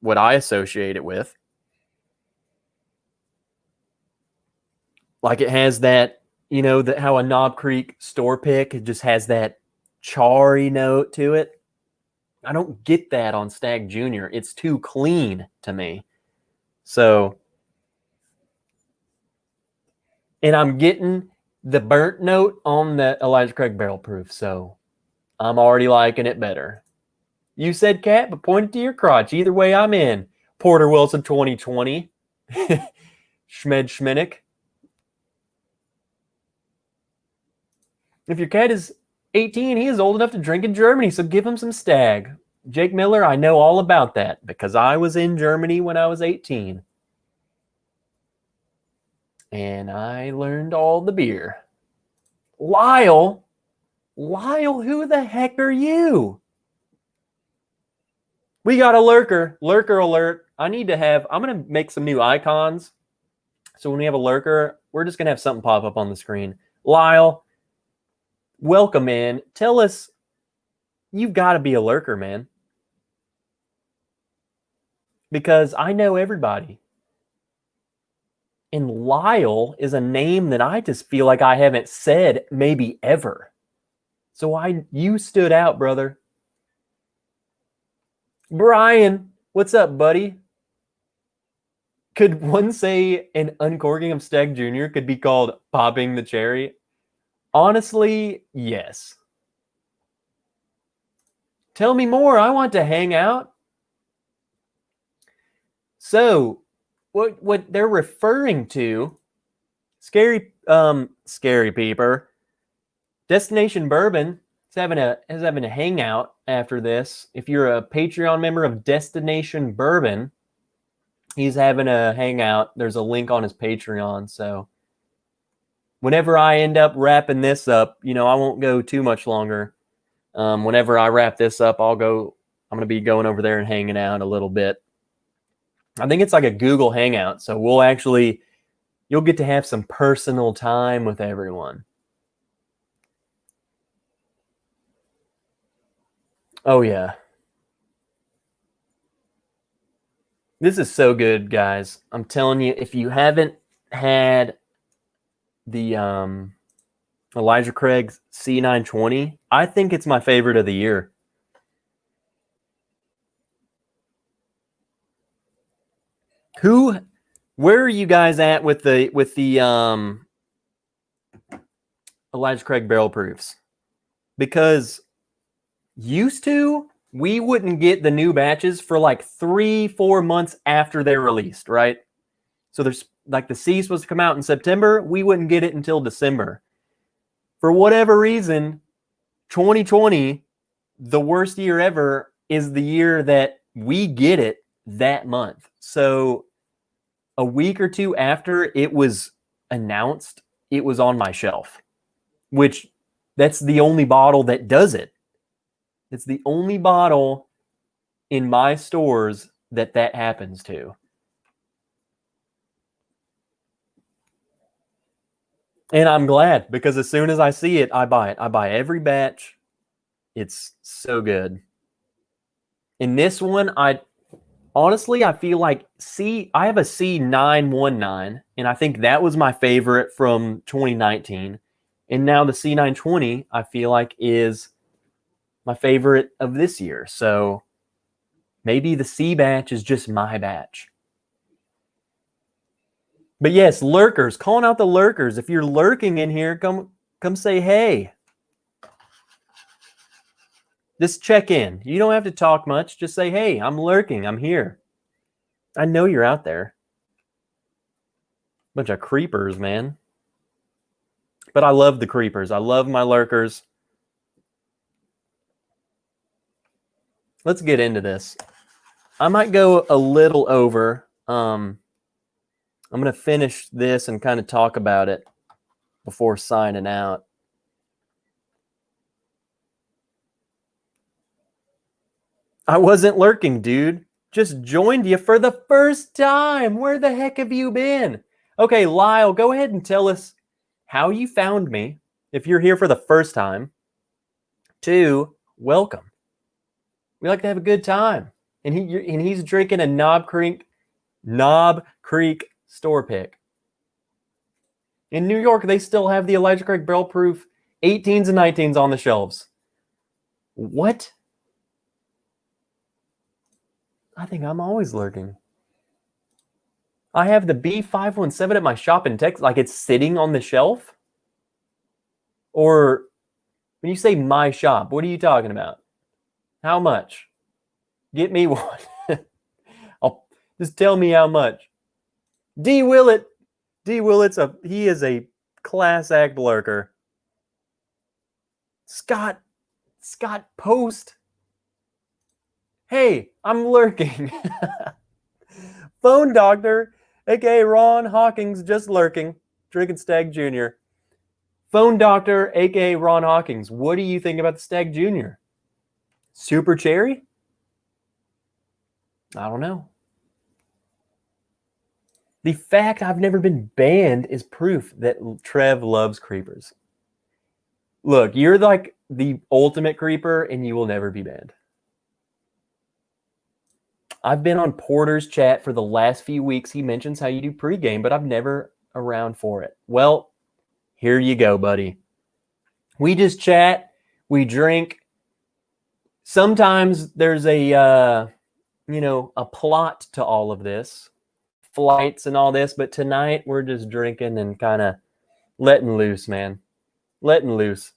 I associate it with. Like it has that, you know, that how a Knob Creek store pick, it just has that charry note to it. I don't get that on Stag Junior. It's too clean to me. So, and I'm getting the burnt note on the Elijah Craig Barrel Proof, so I'm already liking it better. You said cat, but point it to your crotch. Either way, I'm in. Porter Wilson 2020. Schmed Schminnick. If your cat is 18, he is old enough to drink in Germany, so give him some Stag. Jake Miller, I know all about that because I was in Germany when I was 18. And I learned all the beer. Lyle, who the heck are you? We got a lurker alert. I'm going to make some new icons. So when we have a lurker, we're just going to have something pop up on the screen. Lyle, welcome in. Tell us, you've got to be a lurker, man. Because I know everybody. And Lyle is a name that I just feel like I haven't said maybe ever. So you stood out, brother. Brian, what's up, buddy? Could one say an uncorking of Stag Junior could be called popping the cherry? Honestly, yes. Tell me more. I want to hang out. So, what they're referring to, Scary Peeper, Destination Bourbon is having a hangout after this. If you're a Patreon member of Destination Bourbon, He's having a hangout. There's a link on his Patreon. So whenever I end up wrapping this up, I won't go too much longer. Whenever I wrap this up, I'm going to be going over there and hanging out a little bit. I think it's like a Google Hangout. So you'll get to have some personal time with everyone. Oh, yeah. This is so good, guys. I'm telling you, if you haven't had the Elijah Craig's C920, I think it's my favorite of the year. Where are you guys at with the Elijah Craig barrel proofs? Because used to, we wouldn't get the new batches for like 3-4 months after they're released, right? So there's like the C supposed to come out in September. We wouldn't get it until December. For whatever reason, 2020, the worst year ever, is the year that we get it that month. So a week or two after it was announced, it was on my shelf, which that's the only bottle that does it. It's the only bottle in my stores that happens to. And I'm glad, because as soon as I see it, I buy it. I buy every batch. It's so good. In this one, honestly, I feel like I have a C919, and I think that was my favorite from 2019. And now the C920, I feel like, is my favorite of this year. So maybe the C batch is just my batch. But yes, lurkers, calling out the lurkers. If you're lurking in here, come say hey. Just check in. You don't have to talk much. Just say, hey, I'm lurking. I'm here. I know you're out there. Bunch of creepers, man. But I love the creepers. I love my lurkers. Let's get into this. I might go a little over. I'm going to finish this and kind of talk about it before signing out. I wasn't lurking, dude. Just joined you for the first time. Where the heck have you been? Okay, Lyle, go ahead and tell us how you found me. If you're here for the first time. 2, welcome. We like to have a good time. And he's drinking a Knob Creek store pick. In New York, they still have the Elijah Craig barrel proof 18s and 19s on the shelves. What? I think I'm always lurking. I have the B517 at my shop in Texas. Like, it's sitting on the shelf? Or when you say my shop, what are you talking about? How much? Get me one. Just tell me how much. D. Willett, he is a class act lurker. Scott Post. Hey, I'm lurking. Phone Doctor, aka Ron Hawkins, just lurking, drinking Stag Jr. Phone Doctor, aka Ron Hawkins, what do you think about the Stag Jr.? Super cherry? I don't know. The fact I've never been banned is proof that Trev loves creepers. Look, you're like the ultimate creeper and you will never be banned. I've been on Porter's chat for the last few weeks. He mentions how you do pregame, but I'm never around for it. Well, here you go, buddy. We just chat. We drink. Sometimes there's a plot to all of this. Flights and all this. But tonight we're just drinking and kind of letting loose, man. Letting loose.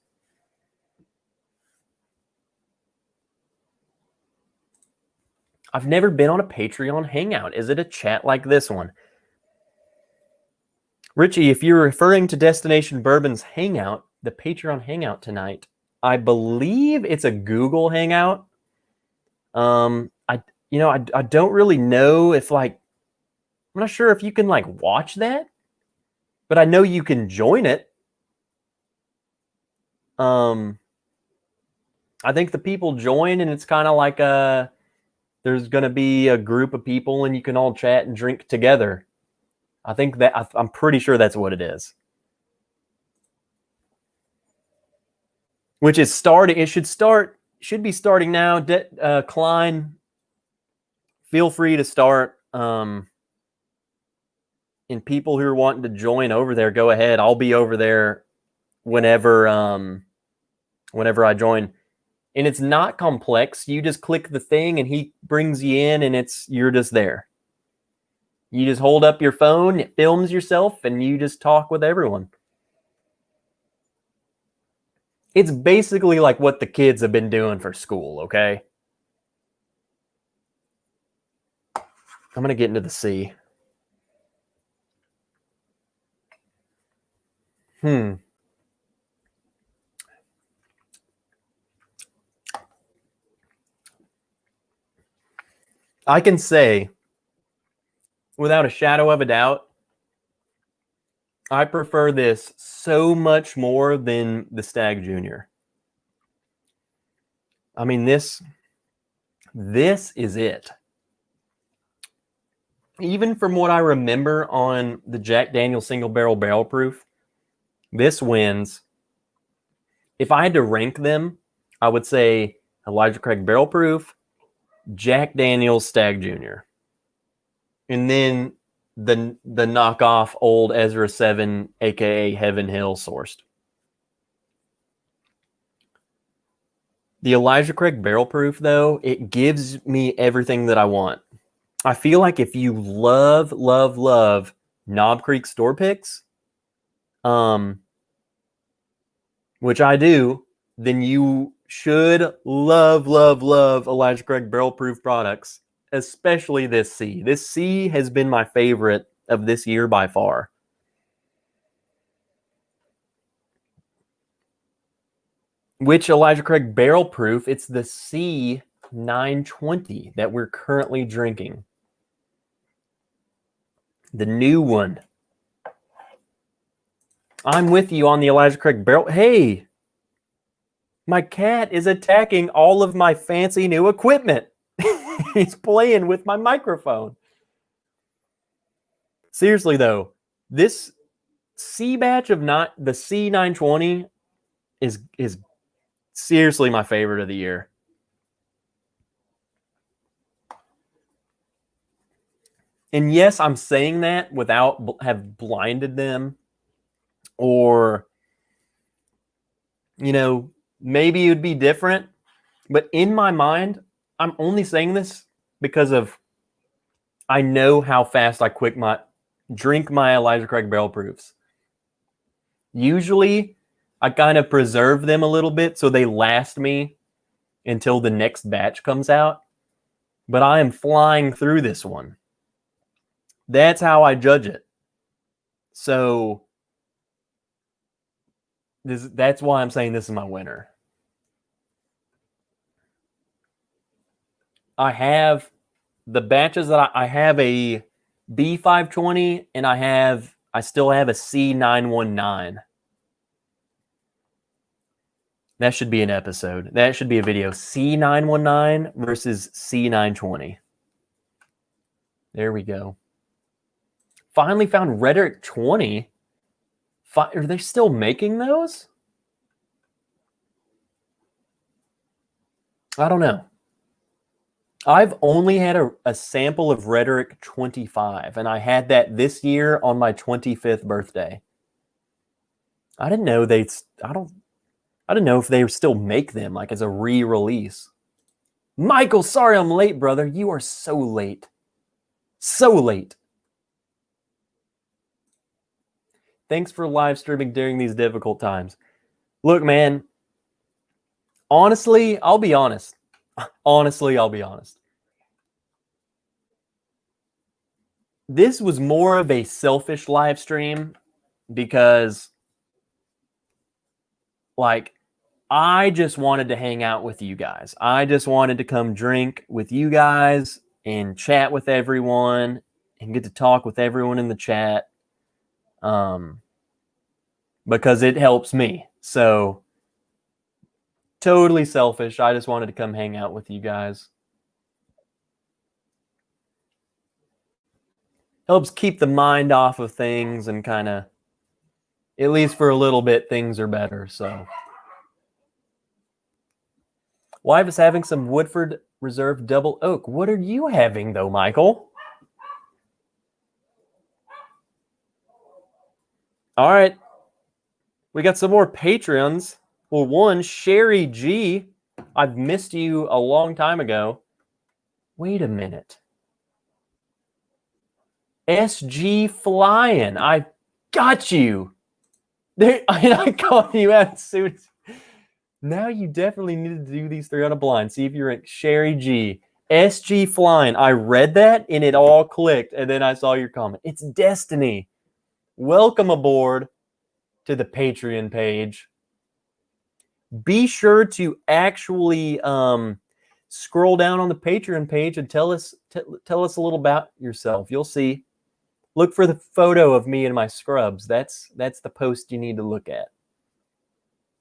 I've never been on a Patreon hangout. Is it a chat like this one? Richie, if you're referring to Destination Bourbon's hangout, the Patreon hangout tonight, I believe it's a Google hangout. I don't really know if like I'm not sure if you can like watch that, but I know you can join it. I think the people join, and it's kind of like there's going to be a group of people, and you can all chat and drink together. I think that I'm pretty sure that's what it is. Which is starting. It should be starting now. Klein, feel free to start. And people who are wanting to join over there, go ahead. I'll be over there whenever I join. And it's not complex. You just click the thing and he brings you in, and you're just there. You just hold up your phone, it films yourself, and you just talk with everyone. It's basically like what the kids have been doing for school, okay? I'm going to get into the C. I can say, without a shadow of a doubt, I prefer this so much more than the Stag Junior. I mean, this is it. Even from what I remember on the Jack Daniel's Single Barrel Proof, this wins. If I had to rank them, I would say Elijah Craig Barrel Proof, Jack Daniel's Stag Junior, and then the knockoff old Ezra 7, aka Heaven Hill sourced. The Elijah Craig Barrel Proof, though, it gives me everything that I want. I feel like if you love Knob Creek store picks, which I do, then you should love Elijah Craig Barrel Proof products, especially this C. This C has been my favorite of this year by far. Which Elijah Craig Barrel Proof? It's the C920 that we're currently drinking. The new one. I'm with you on the Elijah Craig Barrel. Hey, my cat is attacking all of my fancy new equipment. He's playing with my microphone. Seriously, though, this C batch of the C920 is seriously my favorite of the year. And yes, I'm saying that without have blinded them, or, maybe it would be different. But in my mind, I'm only saying this because of I know how fast I drink my Elijah Craig Barrel Proofs. Usually, I kind of preserve them a little bit so they last me until the next batch comes out. But I am flying through this one. That's how I judge it. So that's why I'm saying this is my winner. I have the batches that I have a B520, and I still have a C919. That should be an episode. That should be a video. C919 versus C920. There we go. Finally found Rhetoric 20. Are they still making those? I don't know. I've only had a sample of Rhetoric 25, and I had that this year on my 25th birthday. I didn't know I didn't know if they still make them like as a re-release. Michael, sorry I'm late, brother. You are so late. So late. Thanks for live streaming during these difficult times. Look, man, honestly, I'll be honest. This was more of a selfish live stream because, I just wanted to hang out with you guys. I just wanted to come drink with you guys and chat with everyone and get to talk with everyone in the chat, because it helps me. So totally selfish. I just wanted to come hang out with you guys. Helps keep the mind off of things and kind of, at least for a little bit, things are better. So wife is having some Woodford Reserve Double Oak. What are you having though, Michael? All right. We got some more Patreons. Well, one, Sherry G. I've missed you a long time ago. Wait a minute. SG Flying. I got you. I called you out soon. Now you definitely need to do these 3 on a blind. See if you're at Sherry G. SG Flying. I read that and it all clicked. And then I saw your comment. It's Destiny. Welcome aboard to the Patreon page. Be sure to actually scroll down on the Patreon page and tell us a little about yourself. You'll see. Look for the photo of me in my scrubs. That's the post you need to look at.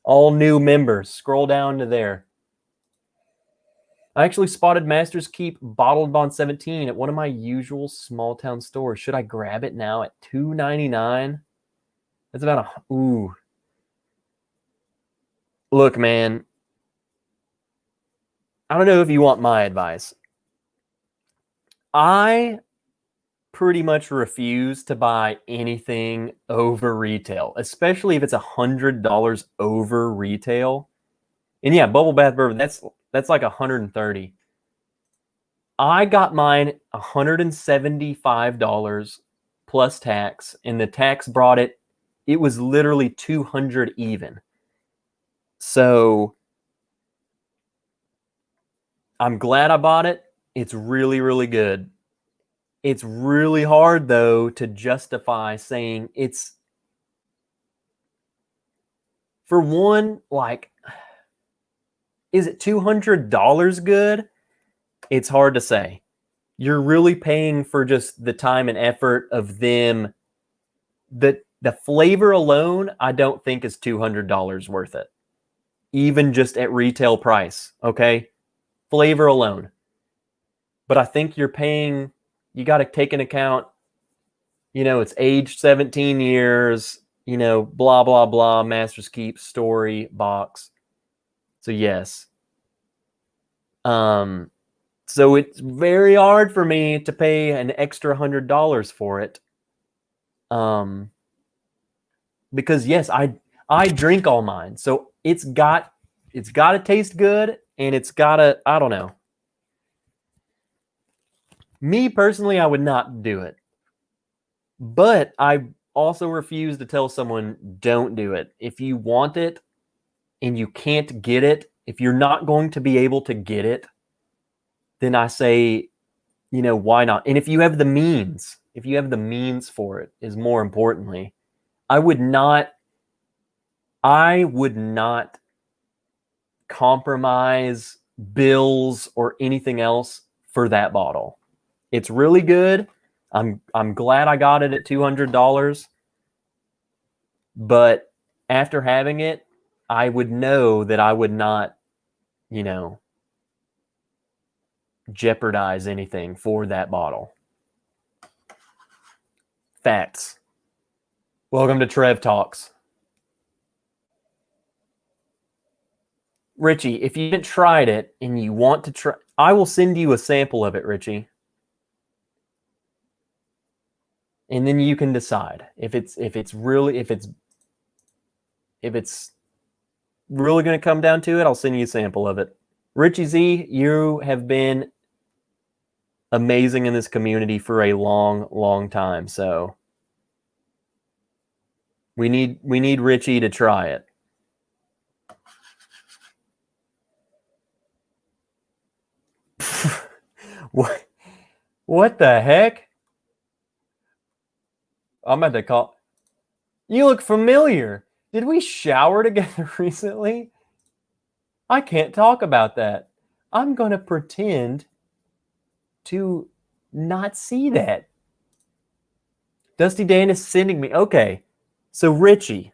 All new members, scroll down to there. I actually spotted Master's Keep Bottled Bond 17 at one of my usual small town stores. Should I grab it now at $2.99? That's about ooh. Look, man, I don't know if you want my advice. I pretty much refuse to buy anything over retail, especially if it's $100 over retail. And yeah, Bubble Bath Bourbon, that's like $130. I got mine $175 plus tax, and the tax brought it. It was literally $200 even. So I'm glad I bought it. It's really, really good. It's really hard, though, to justify saying it's, for one, like, is it $200 good? It's hard to say. You're really paying for just the time and effort of them. The flavor alone, I don't think is $200 worth it. Even just at retail price, okay? Flavor alone. But I think you're paying, you got to take into account, it's aged 17 years, blah, blah, blah, Master's Keep, story, box. So yes. So it's very hard for me to pay an extra $100 for it. Because yes, I drink all mine. So it's got to taste good, and it's got to, I don't know. Me personally, I would not do it. But I also refuse to tell someone don't do it. If you want it and you can't get it, if you're not going to be able to get it, then I say, why not? And if you have the means for it, is more importantly, I would not compromise bills or anything else for that bottle. It's really good. I'm glad I got it at $200. But after having it, I would know that I would not, jeopardize anything for that bottle. Facts. Welcome to Trev Talks. Richie, if you haven't tried it and you want to try, I will send you a sample of it, Richie. And then you can decide if it's really going to come down to it. I'll send you a sample of it. Richie Z, you have been amazing in this community for a long, long time. So we need Richie to try it. What the heck? I'm about to call. You look familiar. Did we shower together recently? I can't talk about that. I'm going to pretend to not see that. Dusty Dan is sending me. Okay. So Richie,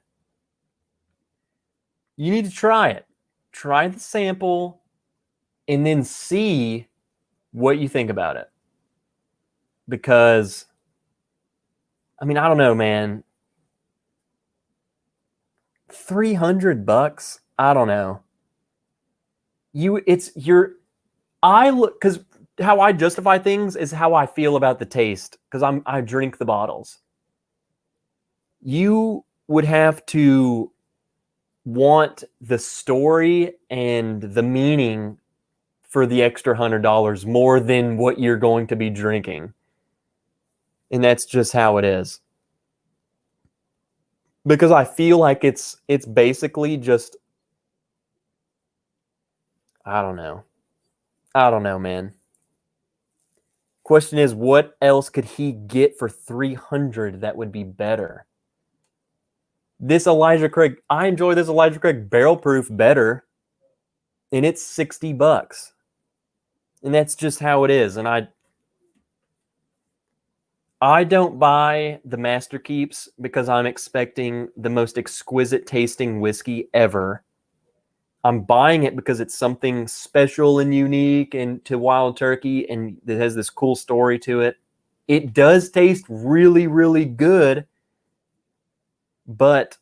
you need to try it. Try the sample and then see what you think about it. Because, I mean, I don't know, man. $300? I don't know. I look, because how I justify things is how I feel about the taste, because I drink the bottles. You would have to want the story and the meaning for the extra $100 more than what you're going to be drinking. And that's just how it is. Because I feel like it's basically just, I don't know. I don't know, man. Question is, what else could he get for $300 that would be better? This Elijah Craig, I enjoy this Elijah Craig barrel proof better, and it's $60. And that's just how it is. And I don't buy the Master Keeps because I'm expecting the most exquisite tasting whiskey ever. I'm buying it because it's something special and unique and to Wild Turkey, and it has this cool story to it. It does taste really, really good, but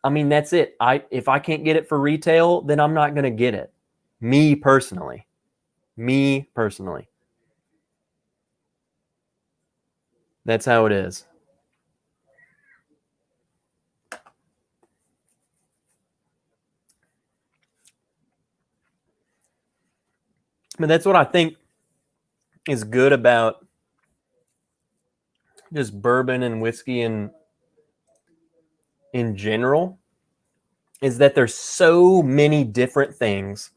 I mean, that's it. If I can't get it for retail, then I'm not going to get it. Me personally. That's how it is. But that's what I think is good about just bourbon and whiskey in general, is that there's so many different things.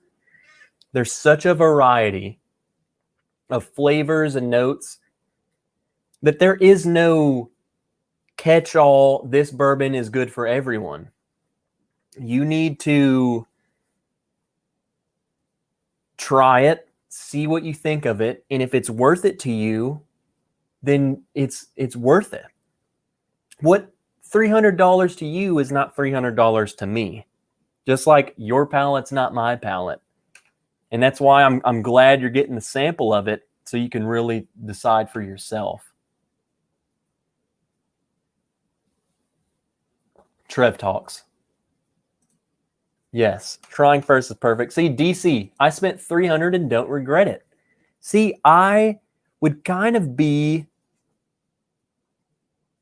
There's such a variety of flavors and notes that there is no catch-all, this bourbon is good for everyone. You need to try it, see what you think of it, and if it's worth it to you, then it's worth it. What $300 to you is not $300 to me. Just like your palate's not my palate. And that's why I'm glad you're getting the sample of it so you can really decide for yourself. Trev talks. Yes, trying first is perfect. See, DC, I spent $300 and don't regret it. See, I would kind of be,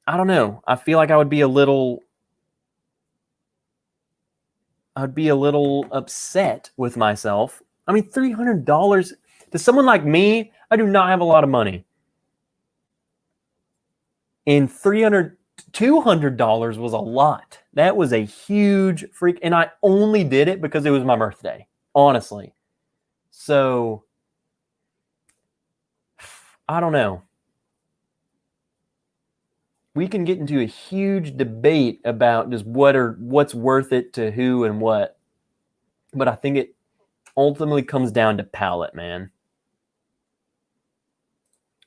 I don't know. I feel like I would be a little upset with myself. I mean, $300 to someone like me, I do not have a lot of money. And $200 was a lot. That was a huge freak. And I only did it because it was my birthday, honestly. So, I don't know. We can get into a huge debate about just what's worth it to who and what. But I think it ultimately comes down to palate, man.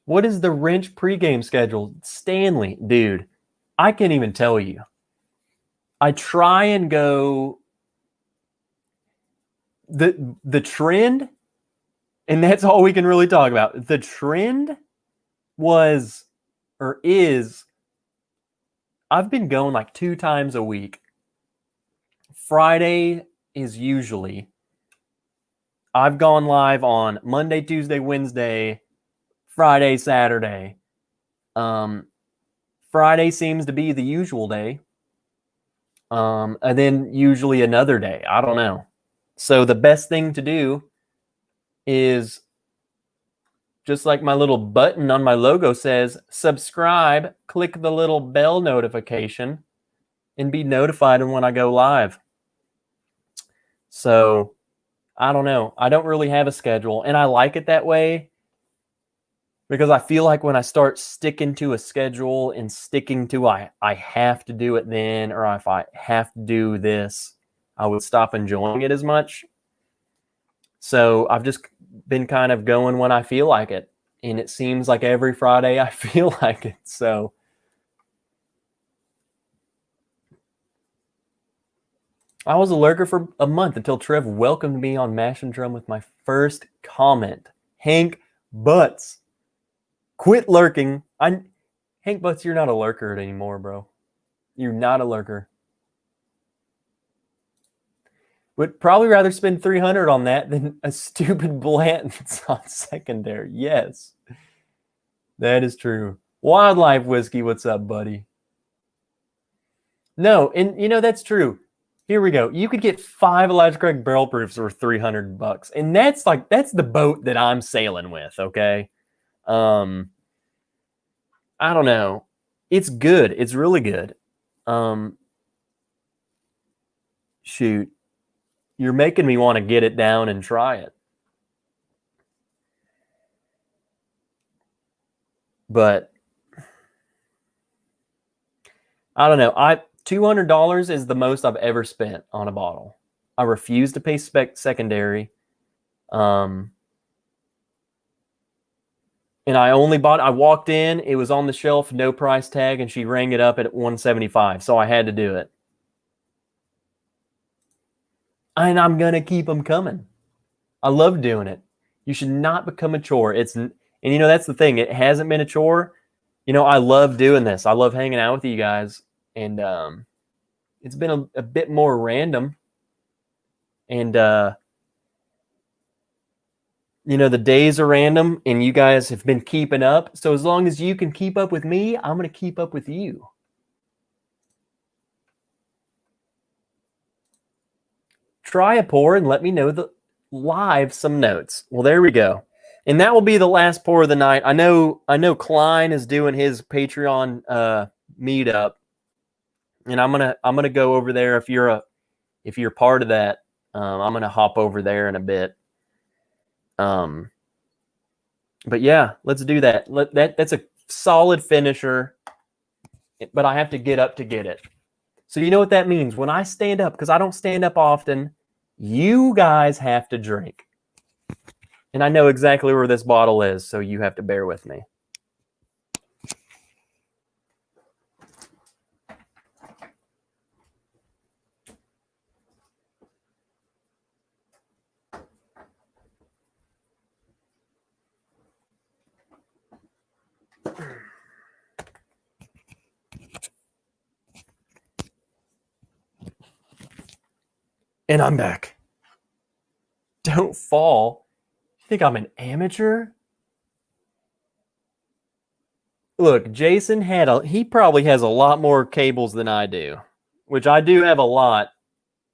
What is the Wrench pregame schedule? Stanley, dude, I can't even tell you. I try and go the trend, and that's all we can really talk about. The trend was or is I've been going like 2 times a week. Friday is usually I've gone live on Monday, Tuesday, Wednesday, Friday, Saturday. Friday seems to be the usual day. And then usually another day. I don't know. So the best thing to do is just like my little button on my logo says, subscribe, click the little bell notification, and be notified when I go live. So I don't know. I don't really have a schedule, and I like it that way because I feel like when I start sticking to a schedule and sticking to I have to do it then, or if I have to do this, I would stop enjoying it as much. So I've just been kind of going when I feel like it. and it seems like every Friday I feel like it. So I was a lurker for a month until Trev welcomed me on Mash and Drum with my first comment. Hank Butts, quit lurking. Hank Butts, you're not a lurker anymore, bro. You're not a lurker. Would probably rather spend 300 on that than a stupid Blanton's on secondary. Yes, that is true. Wildlife Whiskey, what's up, buddy? No, and you know that's true. Here we go. You could get 5 Elijah Craig barrel proofs for $300, and that's the boat that I'm sailing with. Okay, I don't know. It's good. It's really good. Shoot, you're making me want to get it down and try it. But I don't know. $200 is the most I've ever spent on a bottle. I refuse to pay secondary. And I walked in, it was on the shelf, no price tag, and she rang it up at $175. So I had to do it. And I'm going to keep them coming. I love doing it. You should not become a chore. And you know, that's the thing. It hasn't been a chore. You know, I love doing this. I love hanging out with you guys. And it's been a bit more random. And, you know, the days are random and you guys have been keeping up. So as long as you can keep up with me, I'm going to keep up with you. Try a pour and let me know some notes. Well, there we go. And that will be the last pour of the night. I know Klein is doing his Patreon meetup. And I'm gonna go over there if you're part of that. I'm gonna hop over there in a bit. But yeah, let's do that. That's a solid finisher, but I have to get up to get it. So you know what that means? When I stand up, because I don't stand up often, you guys have to drink. And I know exactly where this bottle is, so you have to bear with me. And I'm back. Don't fall. You think I'm an amateur? Look, Jason he probably has a lot more cables than I do, which I do have a lot.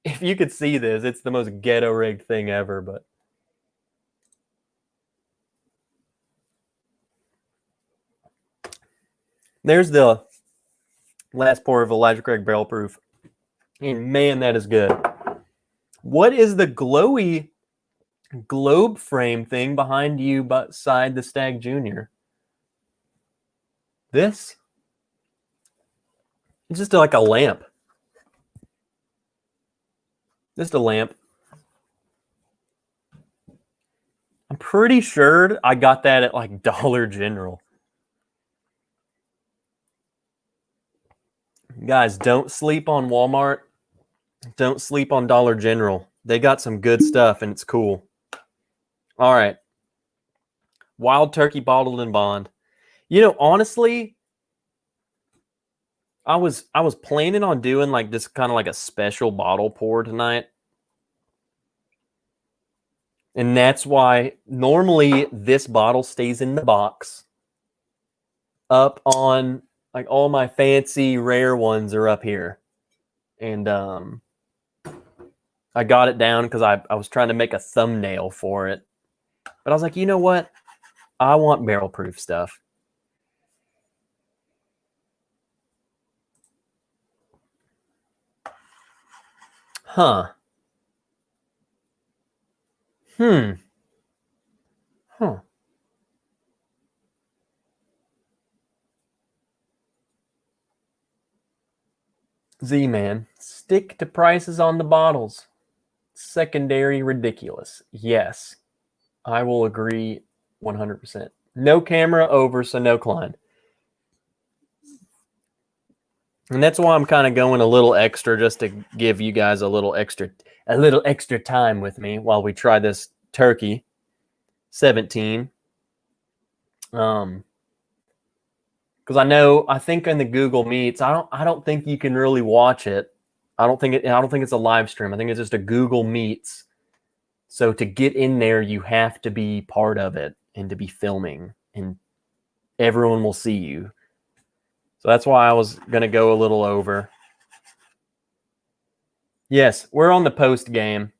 If you could see this, it's the most ghetto rigged thing ever, but there's the last pour of Elijah Craig Barrel Proof. And man, that is good. What is the glowy globe frame thing behind you beside the Stag Junior? This? It's just like a lamp. Just a lamp. I'm pretty sure I got that at like Dollar General. Guys, don't sleep on Walmart. Don't sleep on Dollar General. They got some good stuff and it's cool. All right. Wild Turkey bottled in bond. You know, honestly, I was planning on doing like this kind of like a special bottle pour tonight. And that's why normally this bottle stays in the box up on, like, all my fancy rare ones are up here. And I got it down because I was trying to make a thumbnail for it. But I was like, you know what? I want barrel proof stuff. Huh. Huh. Z-Man, stick to prices on the bottles. Secondary ridiculous. Yes, I will agree 100%. No camera over, so no Klein. And that's why I'm kind of going a little extra, just to give you guys a little extra time with me while we try this turkey 17. Because I think in the Google Meets, I don't think you can really watch it. I don't think it's a live stream. I think it's just a Google Meets. So to get in there, you have to be part of it and to be filming, and everyone will see you. So that's why I was going to go a little over. Yes, we're on the post game.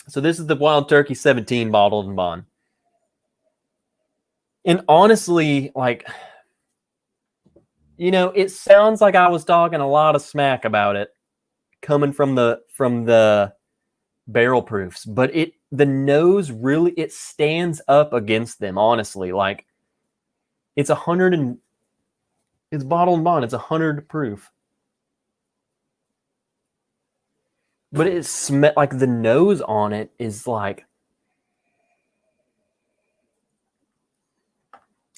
So this is the Wild Turkey 17 bottled and bond. And honestly, like, it sounds like I was talking a lot of smack about it coming from the barrel proofs, but the nose really, it stands up against them, honestly. Like, it's 100 and it's bottled and bond. It's 100 proof. But it smells like the nose on it is like,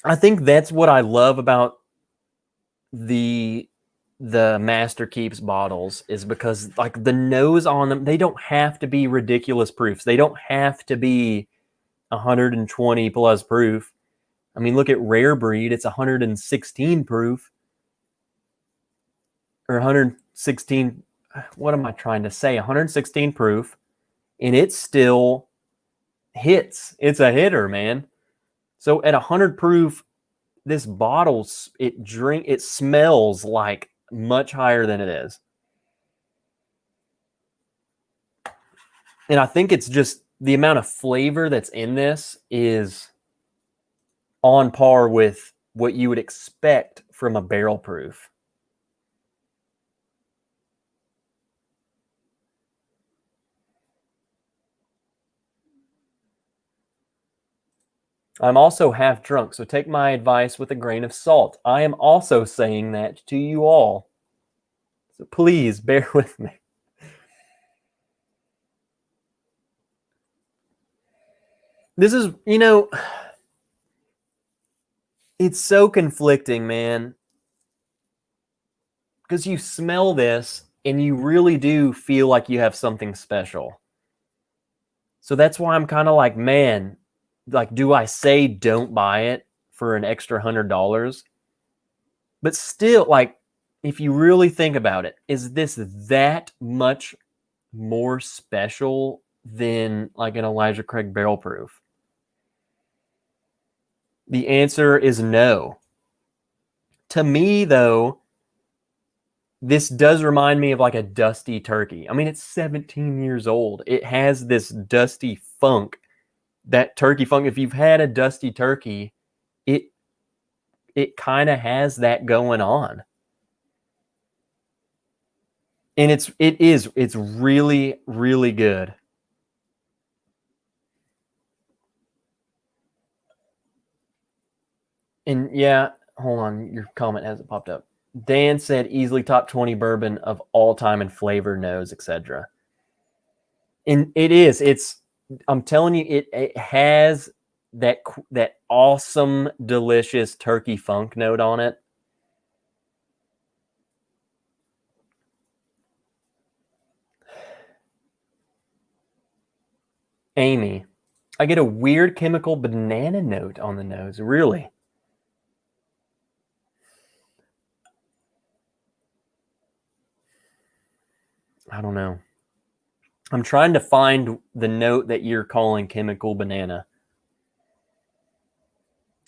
I think that's what I love about the Master Keeps bottles, is because like the nose on them, they don't have to be ridiculous proofs. They don't have to be 120 plus proof. I mean, look at Rare Breed. It's 116 proof, or 116. What am I trying to say? 116 proof, and it still hits. It's a hitter, man. So at 100 proof, this bottle, it smells like much higher than it is. And I think it's just the amount of flavor that's in this is on par with what you would expect from a barrel proof. I'm also half drunk, so take my advice with a grain of salt. I am also saying that to you all. So please bear with me. This is, it's so conflicting, man. Because you smell this and you really do feel like you have something special. So that's why I'm kind of like, man, like, do I say don't buy it for an extra $100? But still, like, if you really think about it, is this that much more special than like an Elijah Craig barrel proof? The answer is no. To me, though, this does remind me of like a dusty turkey. I mean, it's 17 years old. It has this dusty funk, that turkey funk. If you've had a dusty turkey, it kind of has that going on. And it's really, really good. And yeah, hold on, your comment hasn't popped up. Dan said easily top 20 bourbon of all time in flavor, nose, etc. And I'm telling you, it has that awesome, delicious turkey funk note on it. Amy, I get a weird chemical banana note on the nose. Really? I don't know. I'm trying to find the note that you're calling chemical banana.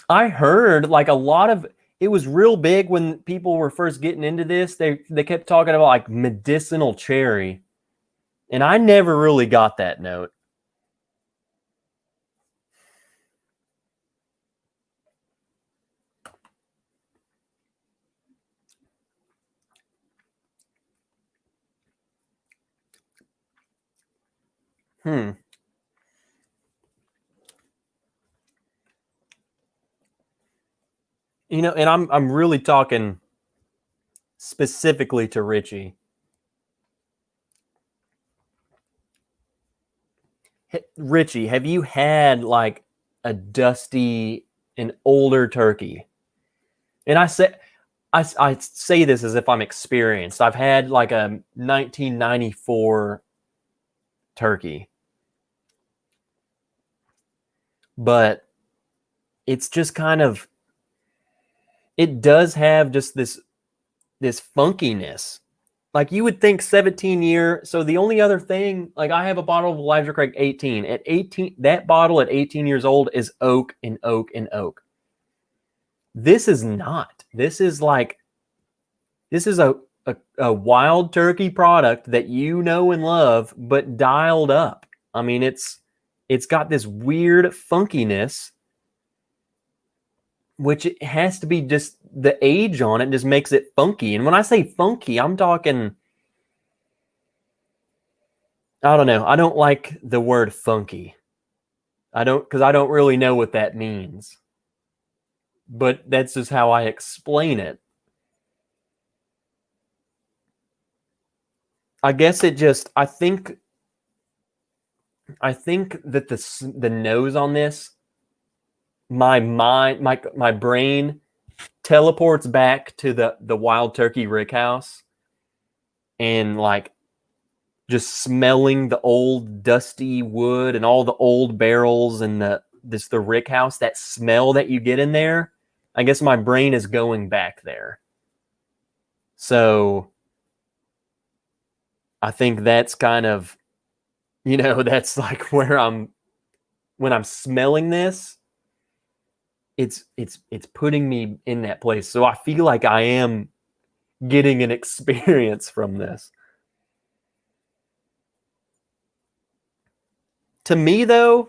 I heard like a lot of it was real big when people were first getting into this. They kept talking about like medicinal cherry, and I never really got that note. And and I'm really talking specifically to Richie. Richie, have you had like a dusty an older turkey. And I say this as if I'm experienced. I've had like a 1994 turkey, but it's just kind of, it does have just this funkiness. Like you would think 17-year. So the only other thing, like I have a bottle of Elijah Craig 18. At 18, that bottle at 18 years old is oak and oak and oak. This is not. This is a wild turkey product that you know and love, but dialed up. I mean, it's got this weird funkiness, which it has to be just the age on it just makes it funky. And when I say funky, I'm talking, I don't know. I don't like the word funky. Because I don't really know what that means. But that's just how I explain it. I guess it just, I think that the nose on this, my mind, my brain teleports back to the Wild Turkey Rickhouse, and like just smelling the old dusty wood and all the old barrels and the Rickhouse, that smell that you get in there. I guess my brain is going back there. So I think that's kind of, that's like where when I'm smelling this, it's putting me in that place. So I feel like I am getting an experience from this. To me, though,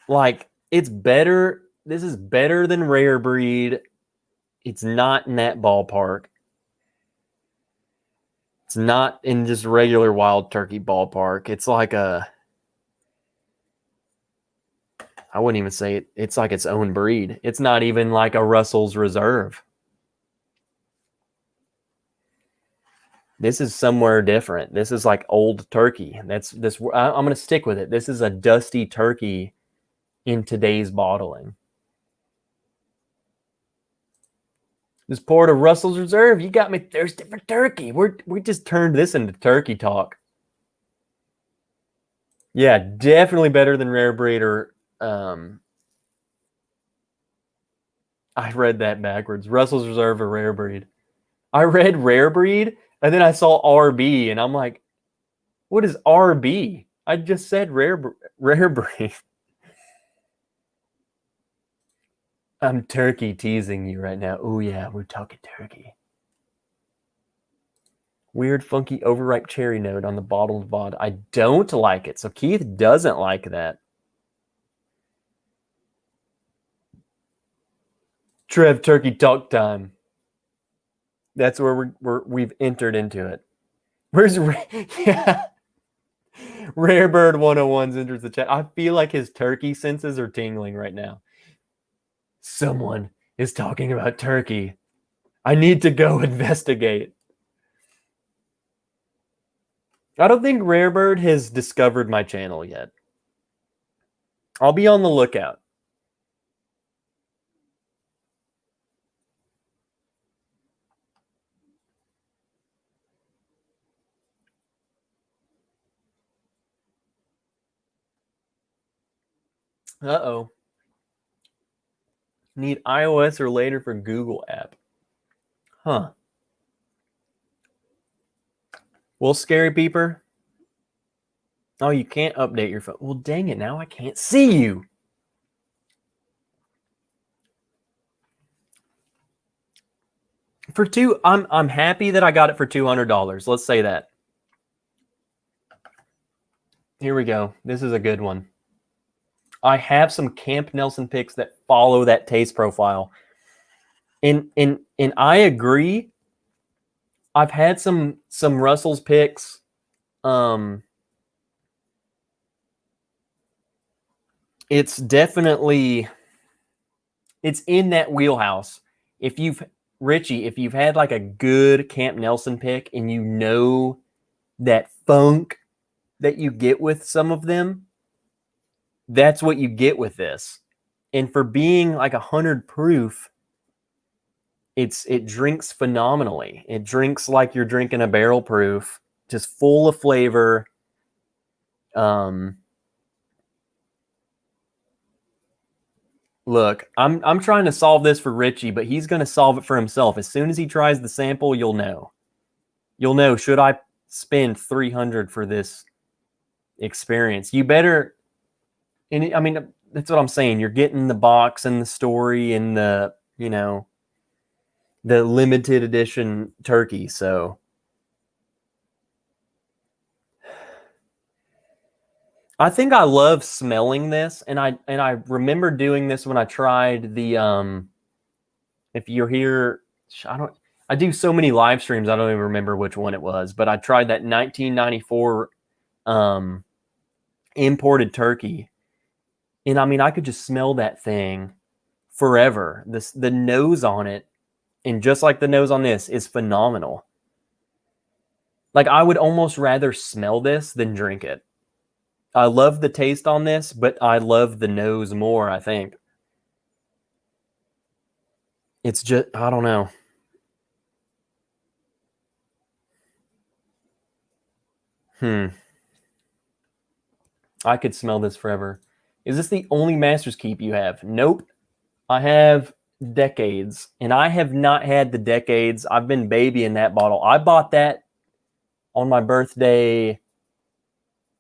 like, it's better. This is better than Rare Breed. It's not in that ballpark. It's not in just regular Wild Turkey ballpark. It's like I wouldn't even say it. It's like its own breed. It's not even like a Russell's Reserve. This is somewhere different. This is like old turkey. I'm going to stick with it. This is a dusty turkey in today's bottling. Just poured a Russell's Reserve. You got me thirsty for turkey. We just turned this into turkey talk. Yeah, definitely better than Rare Breed or I read that backwards. Russell's Reserve or Rare Breed. I read Rare Breed and then I saw RB and I'm like, what is RB? I just said Rare Breed. I'm turkey teasing you right now. Oh yeah, we're talking turkey. Weird, funky, overripe cherry note on the bottled VOD. I don't like it. So Keith doesn't like that. Trev, turkey talk time. That's where we've entered into it. Where's yeah. Rare Bird 101's enters the chat. I feel like his turkey senses are tingling right now. Someone is talking about turkey. I need to go investigate. I don't think Rare Bird has discovered my channel yet. I'll be on the lookout. Uh-oh. Need iOS or later for Google app. Huh. Well, Scary Peeper. Oh, you can't update your phone. Well, dang it. Now I can't see you. I'm happy that I got it for $200. Let's say that. Here we go. This is a good one. I have some Camp Nelson picks that follow that taste profile. And I agree. I've had some Russell's picks. It's definitely, it's in that wheelhouse. Richie, if you've had like a good Camp Nelson pick and you know that funk that you get with some of them, that's what you get with this. And for being like 100 proof, it drinks phenomenally. It drinks like you're drinking a barrel proof, just full of flavor. Look, I'm trying to solve this for Richie, but he's going to solve it for himself. As soon as he tries the sample, you'll know. You'll know, should I spend $300 for this experience? You better, and I mean, that's what I'm saying. You're getting the box and the story and the, the limited edition turkey. So I think I love smelling this, and I remember doing this when I tried the if you're here, I do so many live streams I don't even remember which one it was, but I tried that 1994 imported turkey, and I mean I could just smell that thing forever. The nose on it, and just like the nose on this, is phenomenal. Like I would almost rather smell this than drink it. I love the taste on this, but I love the nose more, I think. It's just, I don't know. I could smell this forever. Is this the only Master's Keep you have? Nope. I have Decades, and I have not had the Decades. I've been babying that bottle. I bought that on my birthday.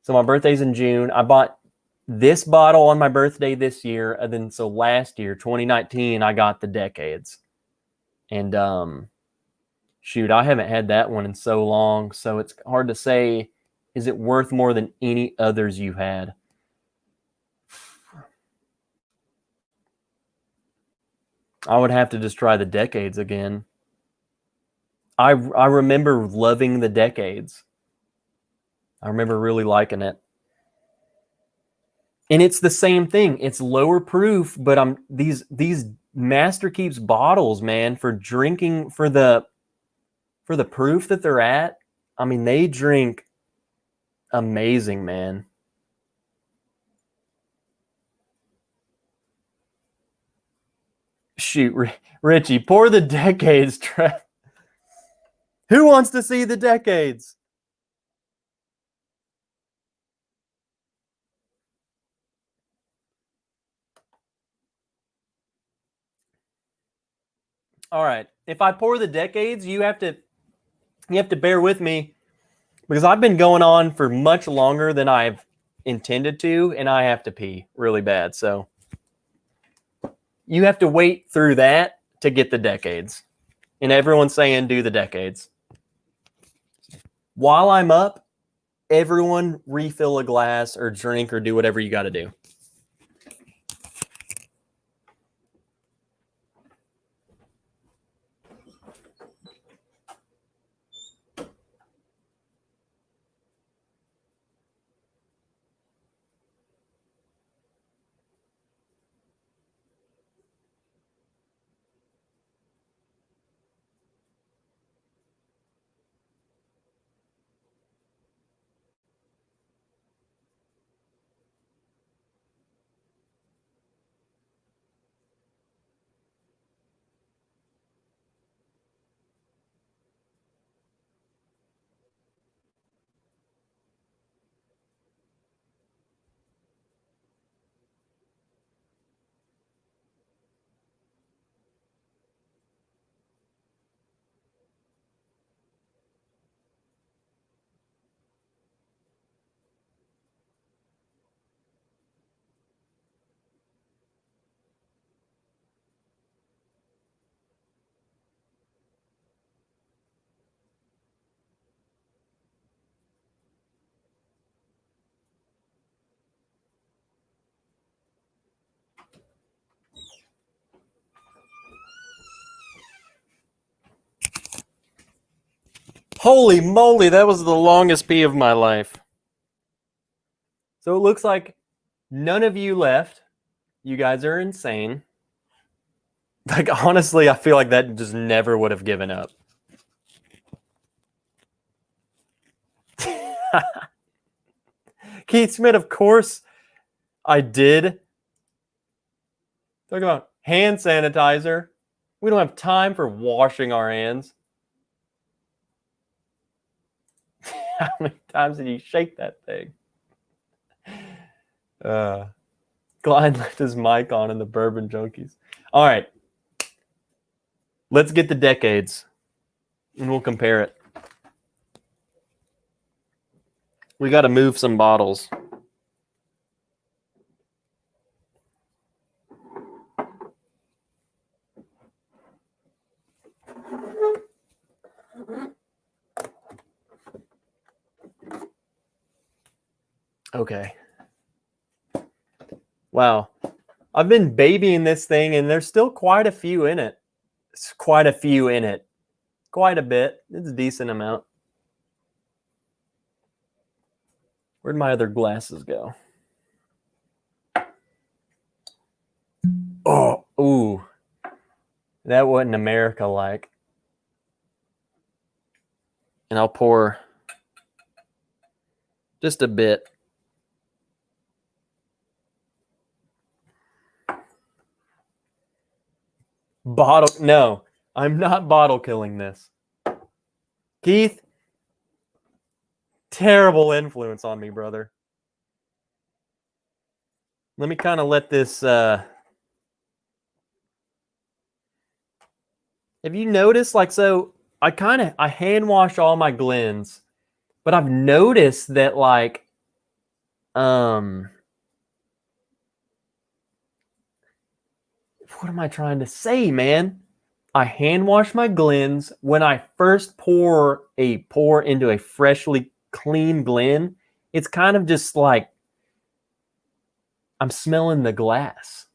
So my birthday's in June. I bought this bottle on my birthday this year, and then so last year, 2019, I got the Decades. And shoot, I haven't had that one in so long, so it's hard to say, is it worth more than any others you've had? I would have to just try the Decades again. I remember loving the Decades. I remember really liking it. And it's the same thing. It's lower proof, but these Master Keeps bottles, man, for drinking, for the proof that they're at, I mean, they drink amazing, man. Shoot, Richie, pour the Decades. Who wants to see the Decades? All right. If I pour the Decades, you have to bear with me, because I've been going on for much longer than I've intended to, and I have to pee really bad. So you have to wait through that to get the Decades. And everyone's saying do the Decades. While I'm up, everyone refill a glass or drink or do whatever you got to do. Holy moly, that was the longest pee of my life. So it looks like none of you left. You guys are insane. Like, honestly, I feel like that just never would have given up. Keith Smith, of course I did. Talk about hand sanitizer. We don't have time for washing our hands. How many times did you shake that thing? Clyde left his mic on in the Bourbon Junkies. All right. Let's get the decades and we'll compare it. We got to move some bottles. Okay. Wow. I've been babying this thing and there's still quite a few in it. It's quite a few in it. Quite a bit. It's a decent amount. Where'd my other glasses go? Oh, ooh. That wasn't America like. And I'll pour just a bit. No, I'm not bottle killing this. Keith, terrible influence on me, brother. Let me kind of let this, have you noticed, like, so I hand wash all my Glens, but I've noticed that, like, what am I trying to say, man? I hand wash my Glens. When I first pour into a freshly clean Glen, it's kind of just like I'm smelling the glass.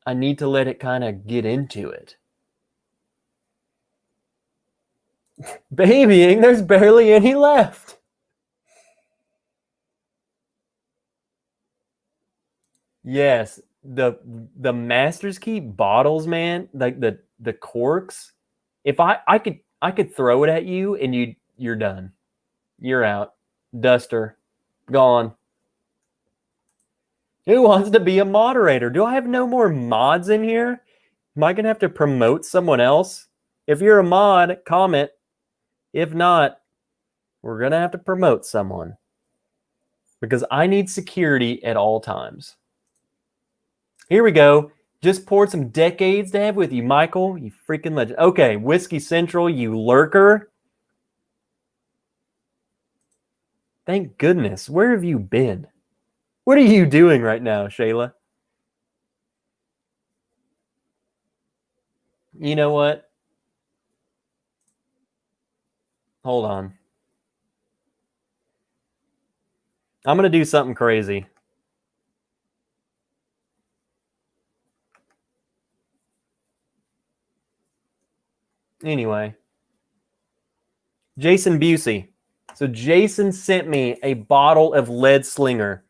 I need to let it kind of get into it. Babying, there's barely any left. Yes, the Master's Key bottles, man, like the corks. If I could throw it at you and you're done. You're out. Duster. Gone. Who wants to be a moderator? Do I have no more mods in here? Am I going to have to promote someone else? If you're a mod, comment. If not, we're going to have to promote someone. Because I need security at all times. Here we go. Just poured some decades to have with you, Michael. You freaking legend. Okay, Whiskey Central, you lurker. Thank goodness. Where have you been? What are you doing right now, Shayla? You know what? Hold on. I'm going to do something crazy. Anyway. Jason Busey. So Jason sent me a bottle of Lead Slinger.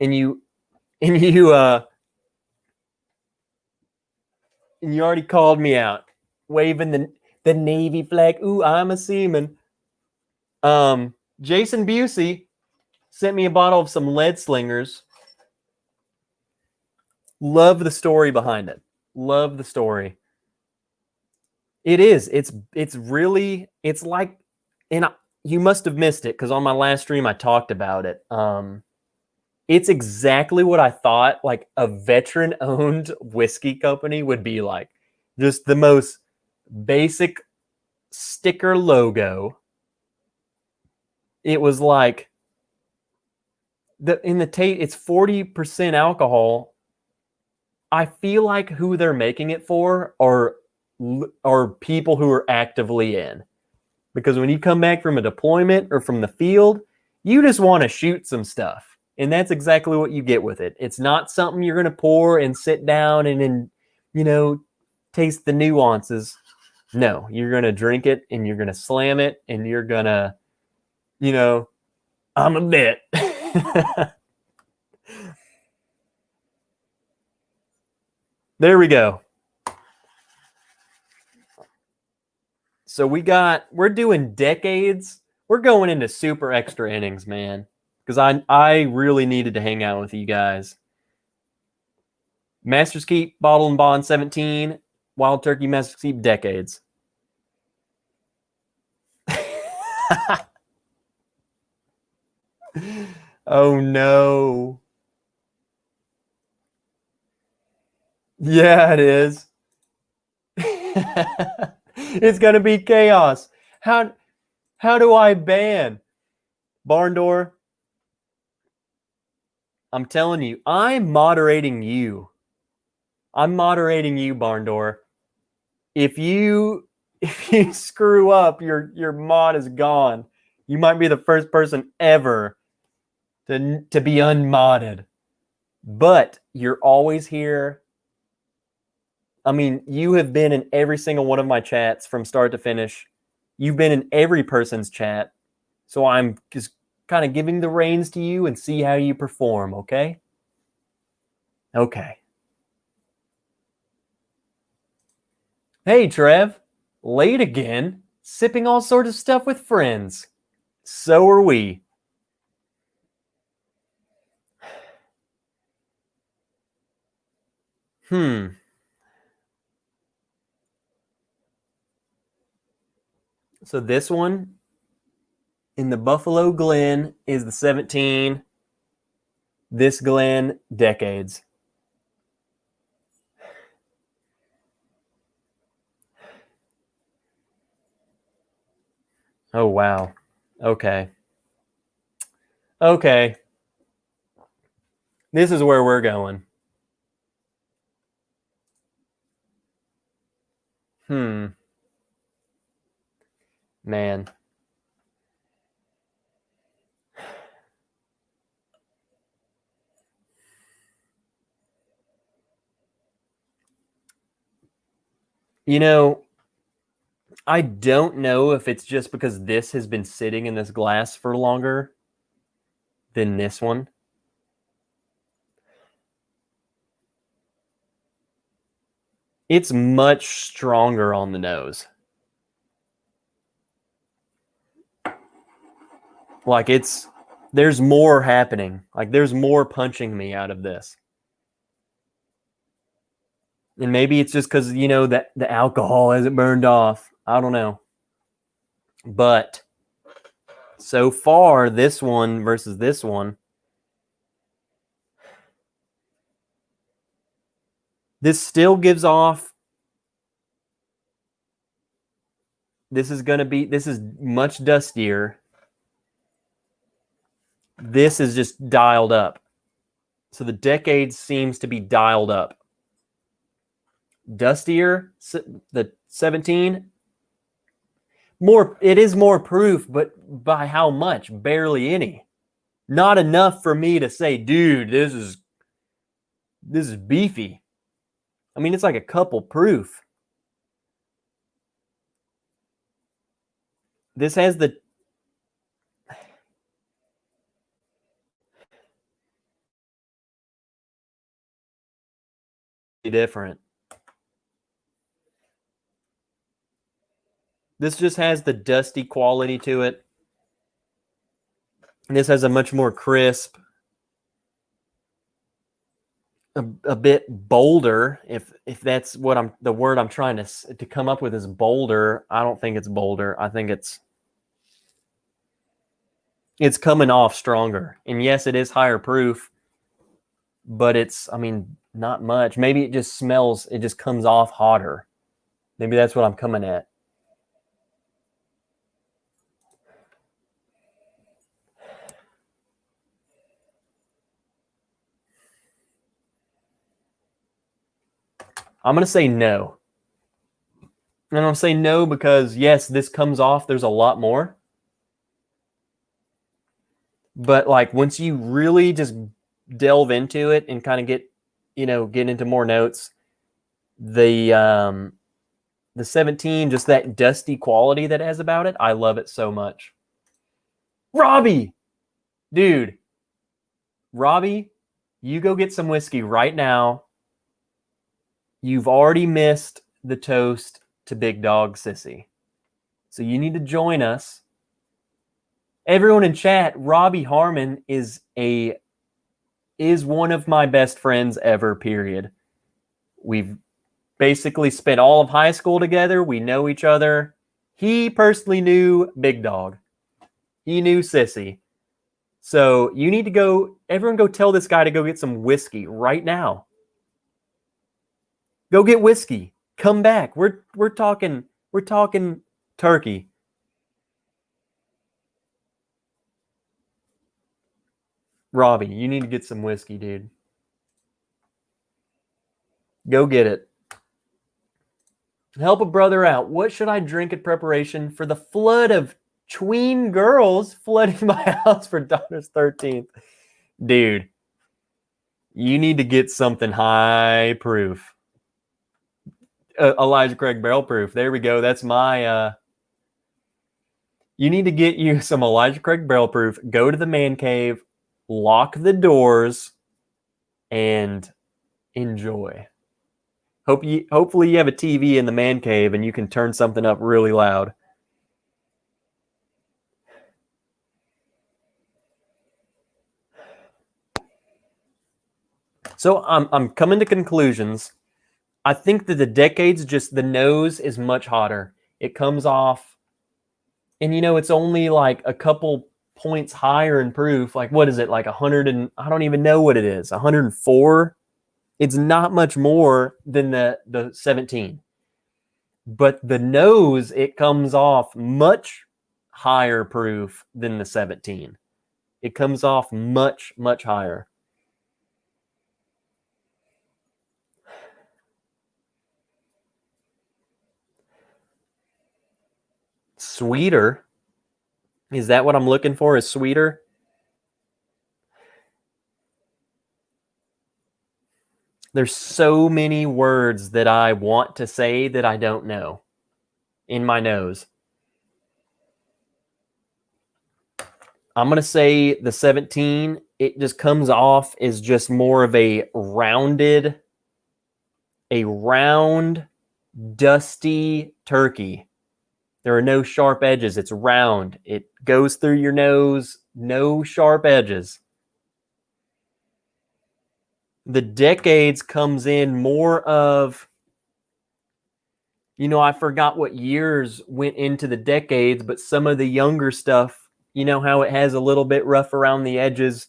And you already called me out, waving the Navy flag. Ooh, I'm a seaman. Jason Busey sent me a bottle of some Lead Slingers. Love the story behind it. Love the story. It is. It's really. It's like, and you must have missed it because on my last stream I talked about it. It's exactly what I thought like a veteran-owned whiskey company would be like. Just the most basic sticker logo. It was like it's 40% alcohol. I feel like who they're making it for are people who are actively in. Because when you come back from a deployment or from the field, you just want to shoot some stuff. And that's exactly what you get with it. It's not something you're going to pour and sit down and then, taste the nuances. No, you're going to drink it and you're going to slam it and you're going to, I'm a bit. There we go. So we're doing decades. We're going into super extra innings, man. Because I really needed to hang out with you guys. Master's Keep, Bottle and Bond 17, Wild Turkey, Master's Keep, Decades. Oh no. Yeah, it is. It's gonna be chaos. How do I ban? Barn Door? I'm telling you, I'm moderating you. I'm moderating you, Barn Door. If you screw up, your mod is gone. You might be the first person ever to be unmodded. But you're always here. I mean, you have been in every single one of my chats from start to finish. You've been in every person's chat. So I'm just kind of giving the reins to you and see how you perform, okay? Okay. Hey, Trev. Late again? Sipping all sorts of stuff with friends. So are we. So this one in the Buffalo Glen is the 17. This Glen, Decades. Oh, wow. Okay. Okay. This is where we're going. Man. You know, I don't know if it's just because this has been sitting in this glass for longer than this one. It's much stronger on the nose. Like there's more happening. Like there's more punching me out of this. And maybe it's just because, that the alcohol hasn't burned off. I don't know. But so far, this one versus this one, this still gives off. This is much dustier. This is just dialed up. So the Decade seems to be dialed up. Dustier, the 17, it is more proof, but by how much? Barely any. Not enough for me to say, dude, this is beefy. I mean, it's like a couple proof. This has the different. This just has the dusty quality to it. And this has a much more crisp, a bit bolder. If that's what the word I'm trying to come up with is bolder. I don't think it's bolder. I think it's coming off stronger. And yes, it is higher proof, but not much. Maybe it just comes off hotter. Maybe that's what I'm coming at. I'm going to say no. And I'm going to say no because, yes, this comes off. There's a lot more. But like once you really just delve into it and kind of get into more notes, the 17, just that dusty quality that it has about it, I love it so much. Robbie, dude, Robbie, you go get some whiskey right now. You've already missed the toast to Big Dog Sissy. So you need to join us. Everyone in chat, Robbie Harmon is one of my best friends ever, period. We've basically spent all of high school together. We know each other. He personally knew Big Dog. He knew Sissy. So you need to go, everyone go tell this guy to go get some whiskey right now. Go get whiskey. Come back. We're talking turkey. Robbie, you need to get some whiskey, dude. Go get it. Help a brother out. What should I drink in preparation for the flood of tween girls flooding my house for daughter's 13th? Dude, you need to get something high proof. Elijah Craig barrel proof. There we go. That's my... You need to get you some Elijah Craig barrel proof. Go to the man cave. Lock the doors. And enjoy. Hopefully you have a TV in the man cave and you can turn something up really loud. So I'm coming to conclusions. I think that the decades, just the nose is much hotter. It comes off, and it's only like a couple points higher in proof. Like, what is it? Like 100 and I don't even know what it is. 104. It's not much more than the 17. But the nose, it comes off much higher proof than the 17. It comes off much, much higher. Sweeter. Is that what I'm looking for? Is sweeter? There's so many words that I want to say that I don't know in my nose. I'm going to say the 17, it just comes off as just more of a round, dusty turkey. There are no sharp edges. It's round. It goes through your nose. No sharp edges. The decades comes in more of, I forgot what years went into the decades, but some of the younger stuff, how it has a little bit rough around the edges.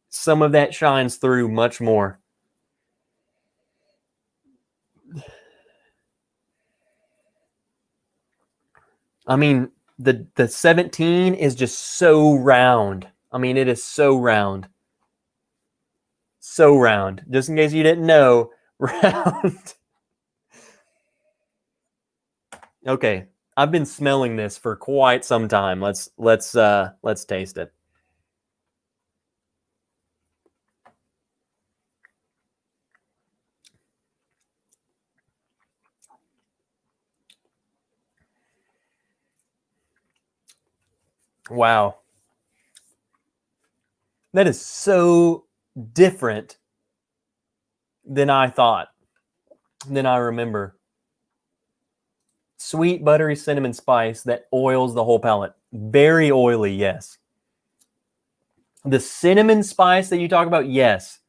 Some of that shines through much more. I mean, the 17 is just so round. I mean, it is so round. So round. Just in case you didn't know, round. Okay, I've been smelling this for quite some time. Let's taste it. Wow. That is so different than I thought, than I remember. Sweet, buttery cinnamon spice that oils the whole palate. Very oily, yes. The cinnamon spice that you talk about, yes.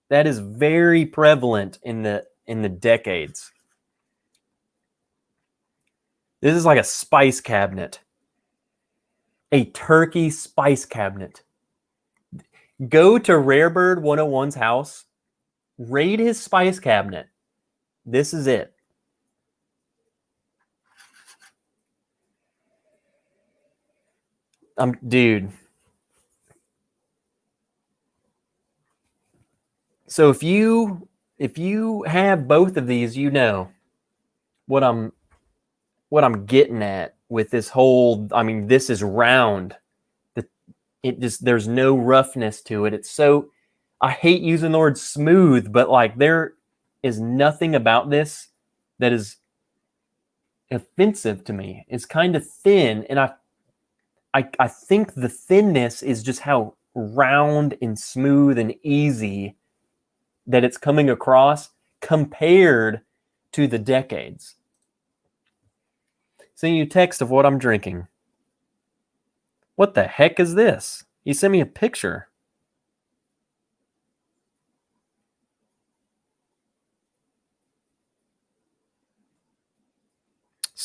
That is very prevalent in the decades. This is like a spice cabinet. A turkey spice cabinet. Go to Rarebird 101's house. Raid his spice cabinet. This is it. Dude. So if you have both of these, you know what I'm getting at with this whole. I mean, this is round. There's no roughness to it. It's so. I hate using the word smooth, but like there is nothing about this that is offensive to me. It's kind of thin, and I think the thinness is just how round and smooth and easy that it's coming across compared to the decades. Send you a text of what I'm drinking. What the heck is this? You sent me a picture.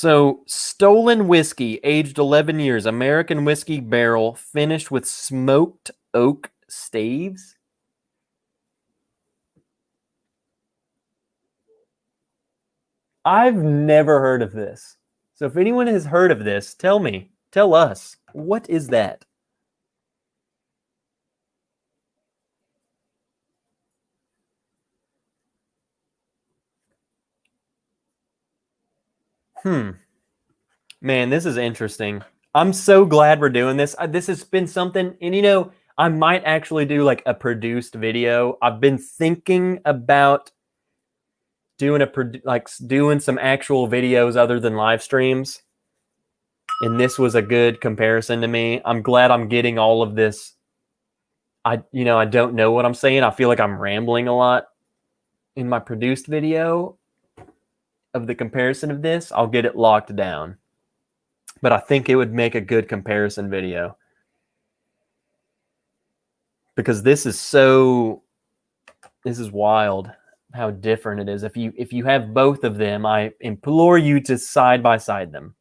So, stolen whiskey, aged 11 years, American whiskey barrel, finished with smoked oak staves. I've never heard of this. So, if anyone has heard of this, tell me, tell us, what is that? Man, this is interesting. I'm so glad we're doing this. This has been something, and I might actually do like a produced video. I've been thinking about doing some actual videos other than live streams, and this was a good comparison to me. I'm glad I'm getting all of this. I don't know what I'm saying. I feel like I'm rambling a lot in my produced video of the comparison of this. I'll get it locked down, but I think it would make a good comparison video because this is wild how different it is. If you have both of them, I implore you to side by side them.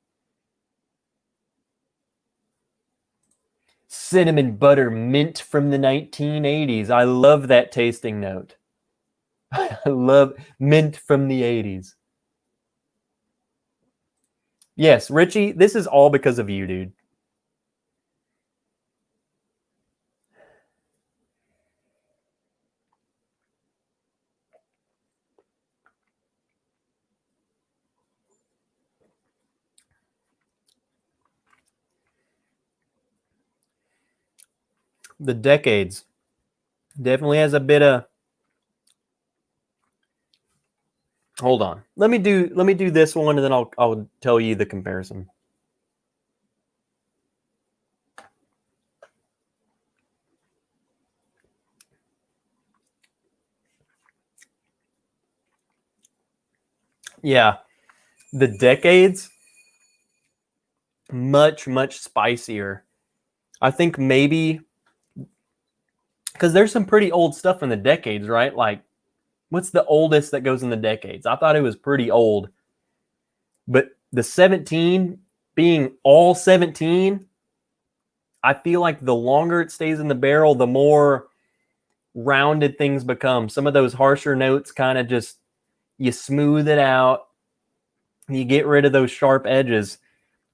Cinnamon butter mint from the 1980s. I love that tasting note. I love mint from the 80s. Yes, Richie, this is all because of you, dude. The decades definitely has a bit of. Hold on. Let me do this one, and then I'll tell you the comparison. Yeah, the decades much spicier. I think maybe because there's some pretty old stuff in the decades, right? Like, what's the oldest that goes in the decades? I thought it was pretty old, but the 17 being all 17, I feel like the longer it stays in the barrel, the more rounded things become. Some of those harsher notes kind of just, you smooth it out, you get rid of those sharp edges.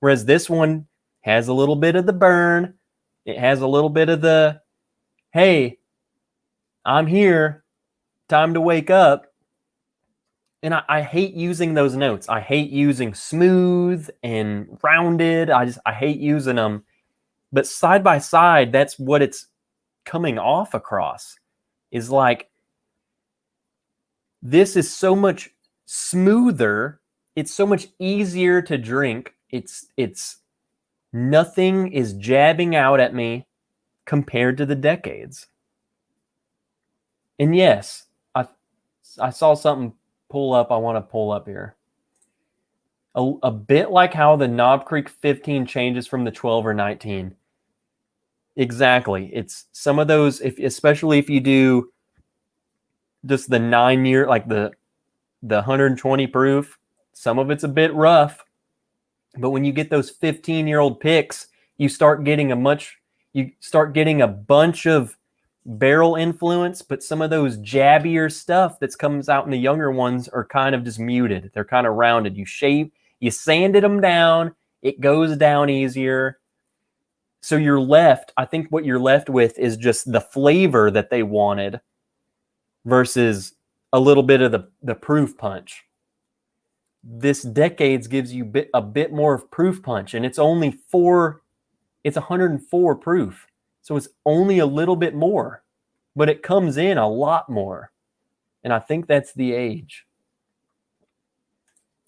Whereas this one has a little bit of the burn. It has a little bit of the, hey, I'm here, time to wake up. And I hate using those notes. I hate using smooth and rounded. I hate using them. But side by side, that's what it's coming off across. Is like, this is so much smoother. It's so much easier to drink. It's nothing is jabbing out at me compared to the decades. And yes, I saw something pull up. I want to pull up here. A bit like how the Knob Creek 15 changes from the 12 or 19. Exactly. It's some of those, especially if you do just the 9-year, like the 120 proof, some of it's a bit rough. But when you get those 15-year-old picks, you start getting a bunch of barrel influence, but some of those jabbier stuff that comes out in the younger ones are kind of just muted. They're kind of rounded. You sanded them down, it goes down easier. So I think what you're left with is just the flavor that they wanted versus a little bit of the proof punch. This decades gives you a bit more of proof punch, and it's 104 proof. So it's only a little bit more, but it comes in a lot more. And I think that's the age.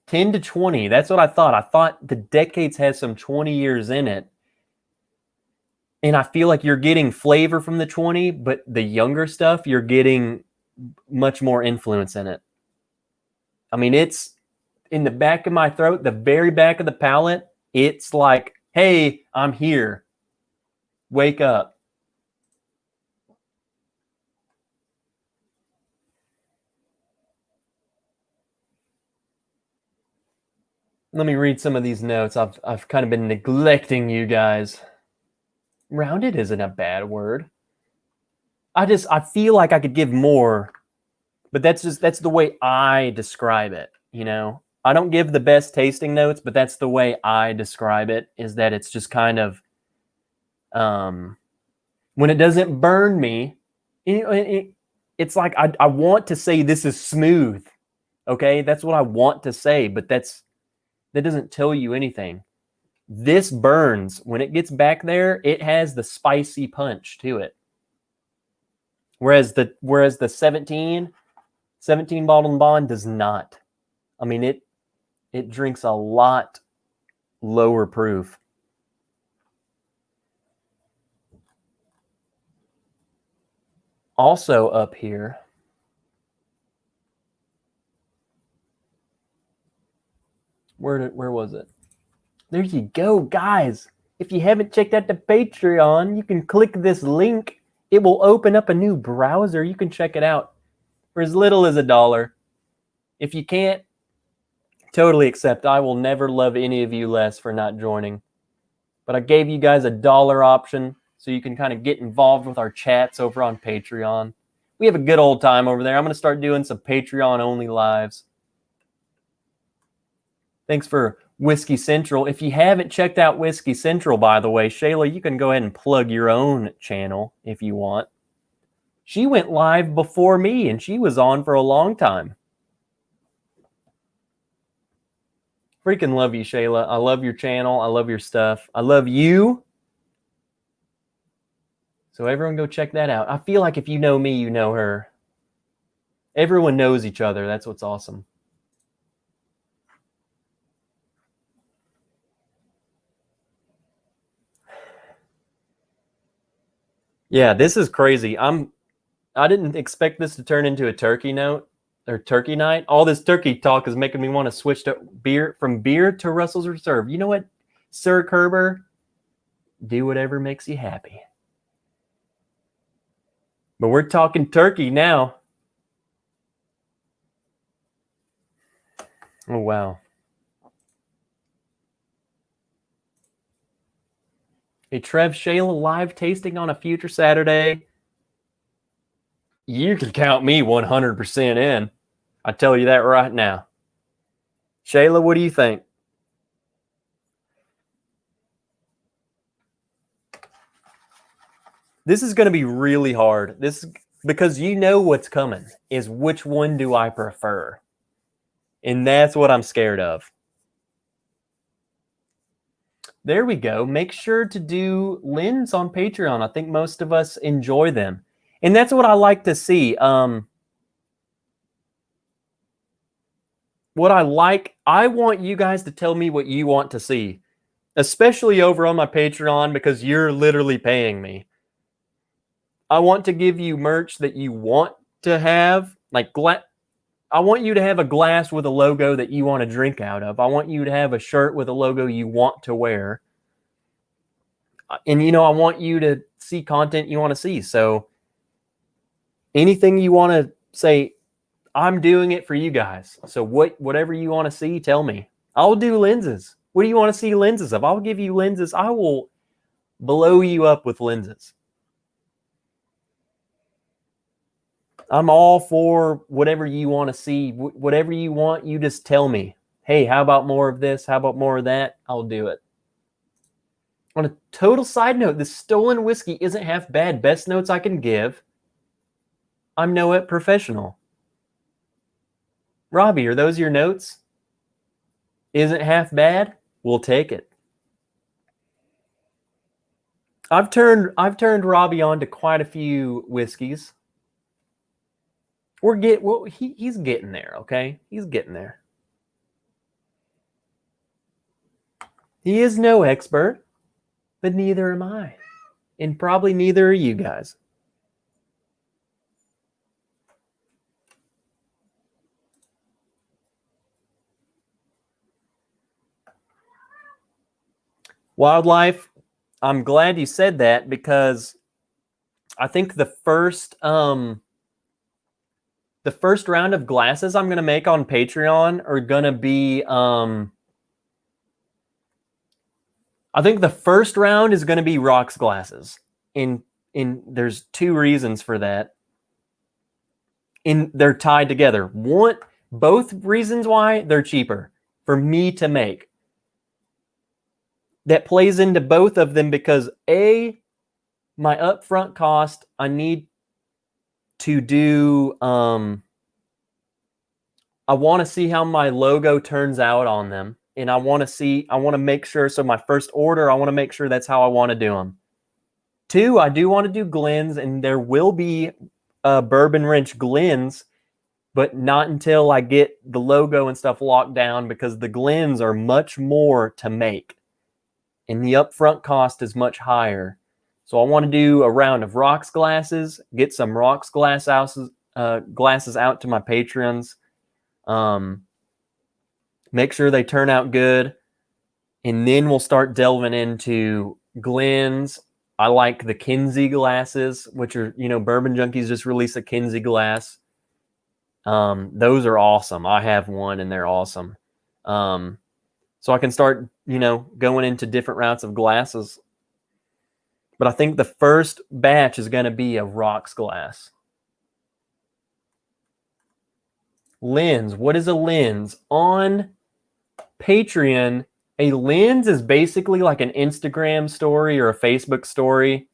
10 to 20, that's what I thought. I thought the decades has some 20 years in it. And I feel like you're getting flavor from the 20, but the younger stuff, you're getting much more influence in it. I mean, it's in the back of my throat, the very back of the palate. It's like, hey, I'm here. Wake up. Let me read some of these notes. I've kind of been neglecting you guys. Rounded isn't a bad word. I feel like I could give more, but that's the way I describe it, you know. I don't give the best tasting notes, but that's the way I describe it, is that it's just kind of when it doesn't burn me, it's like I want to say this is smooth. Okay, that's what I want to say, but that doesn't tell you anything. This burns. When it gets back there, it has the spicy punch to it. Whereas the 17 bottled bond does not. I mean, it drinks a lot lower proof. Also up here, where was it? There you go, guys. If you haven't checked out the Patreon, you can click this link. It will open up a new browser. You can check it out for as little as $1. If you can't, totally accept. I will never love any of you less for not joining. But I gave you guys $1 option so you can kind of get involved with our chats over on Patreon. We have a good old time over there. I'm going to start doing some Patreon-only lives. Thanks for Whiskey Central. If you haven't checked out Whiskey Central, by the way, Shayla, you can go ahead and plug your own channel if you want. She went live before me, and she was on for a long time. Freaking love you, Shayla. I love your channel. I love your stuff. I love you. So everyone go check that out. I feel like if you know me, you know her. Everyone knows each other. That's what's awesome. Yeah, this is crazy. I didn't expect this to turn into a turkey note or turkey night. All this turkey talk is making me want to switch to beer, from beer to Russell's Reserve. You know what, Sir Kerber? Do whatever makes you happy. But we're talking turkey now. Oh, wow. Hey, Trev, Shayla live tasting on a future Saturday. You can count me 100% in. I tell you that right now. Shayla, what do you think? This is going to be really hard. Because you know what's coming is which one do I prefer? And that's what I'm scared of. There we go. Make sure to do Lynn's on Patreon. I think most of us enjoy them. And that's what I like to see. What I want you guys to tell me what you want to see, especially over on my Patreon, because you're literally paying me. I want to give you merch that you want to have, like I want you to have a glass with a logo that you want to drink out of. I want you to have a shirt with a logo you want to wear. And, you know, I want you to see content you want to see. So anything you want to say, I'm doing it for you guys. So whatever you want to see, tell me. I'll do lenses. What do you want to see lenses of? I'll give you lenses. I will blow you up with lenses. I'm all for whatever you want to see. Whatever you want, you just tell me. Hey, how about more of this? How about more of that? I'll do it. On a total side note, this stolen whiskey isn't half bad. Best notes I can give. I'm no professional. Robbie, are those your notes? Isn't half bad? We'll take it. I've turned Robbie on to quite a few whiskeys. He's getting there, okay? He's getting there. He is no expert, but neither am I. And probably neither are you guys. Wildlife, I'm glad you said that, because I think the first round of glasses I'm going to make on Patreon are going to be I think the first round is going to be rocks glasses. In there's two reasons for that. They're tied together. Both reasons why they're cheaper for me to make. That plays into both of them because my upfront cost, I need to do I want to see how my logo turns out on them, and I want to make sure, so my first order, I want to make sure that's how I want to do them. Two, I do want to do Glens, and there will be Bourbon Wrench Glens, but not until I get the logo and stuff locked down, because the Glens are much more to make and the upfront cost is much higher. So I want to do a round of rocks glasses, get some rocks glasses out to my patrons, make sure they turn out good, and then we'll start delving into Glens. I like the Kinsey glasses, which are, Bourbon Junkies just released a Kinsey glass. Those are awesome. I have one and they're awesome. So I can start, going into different routes of glasses. But I think the first batch is going to be a rocks glass. Lens. What is a lens? On Patreon, a lens is basically like an Instagram story or a Facebook story.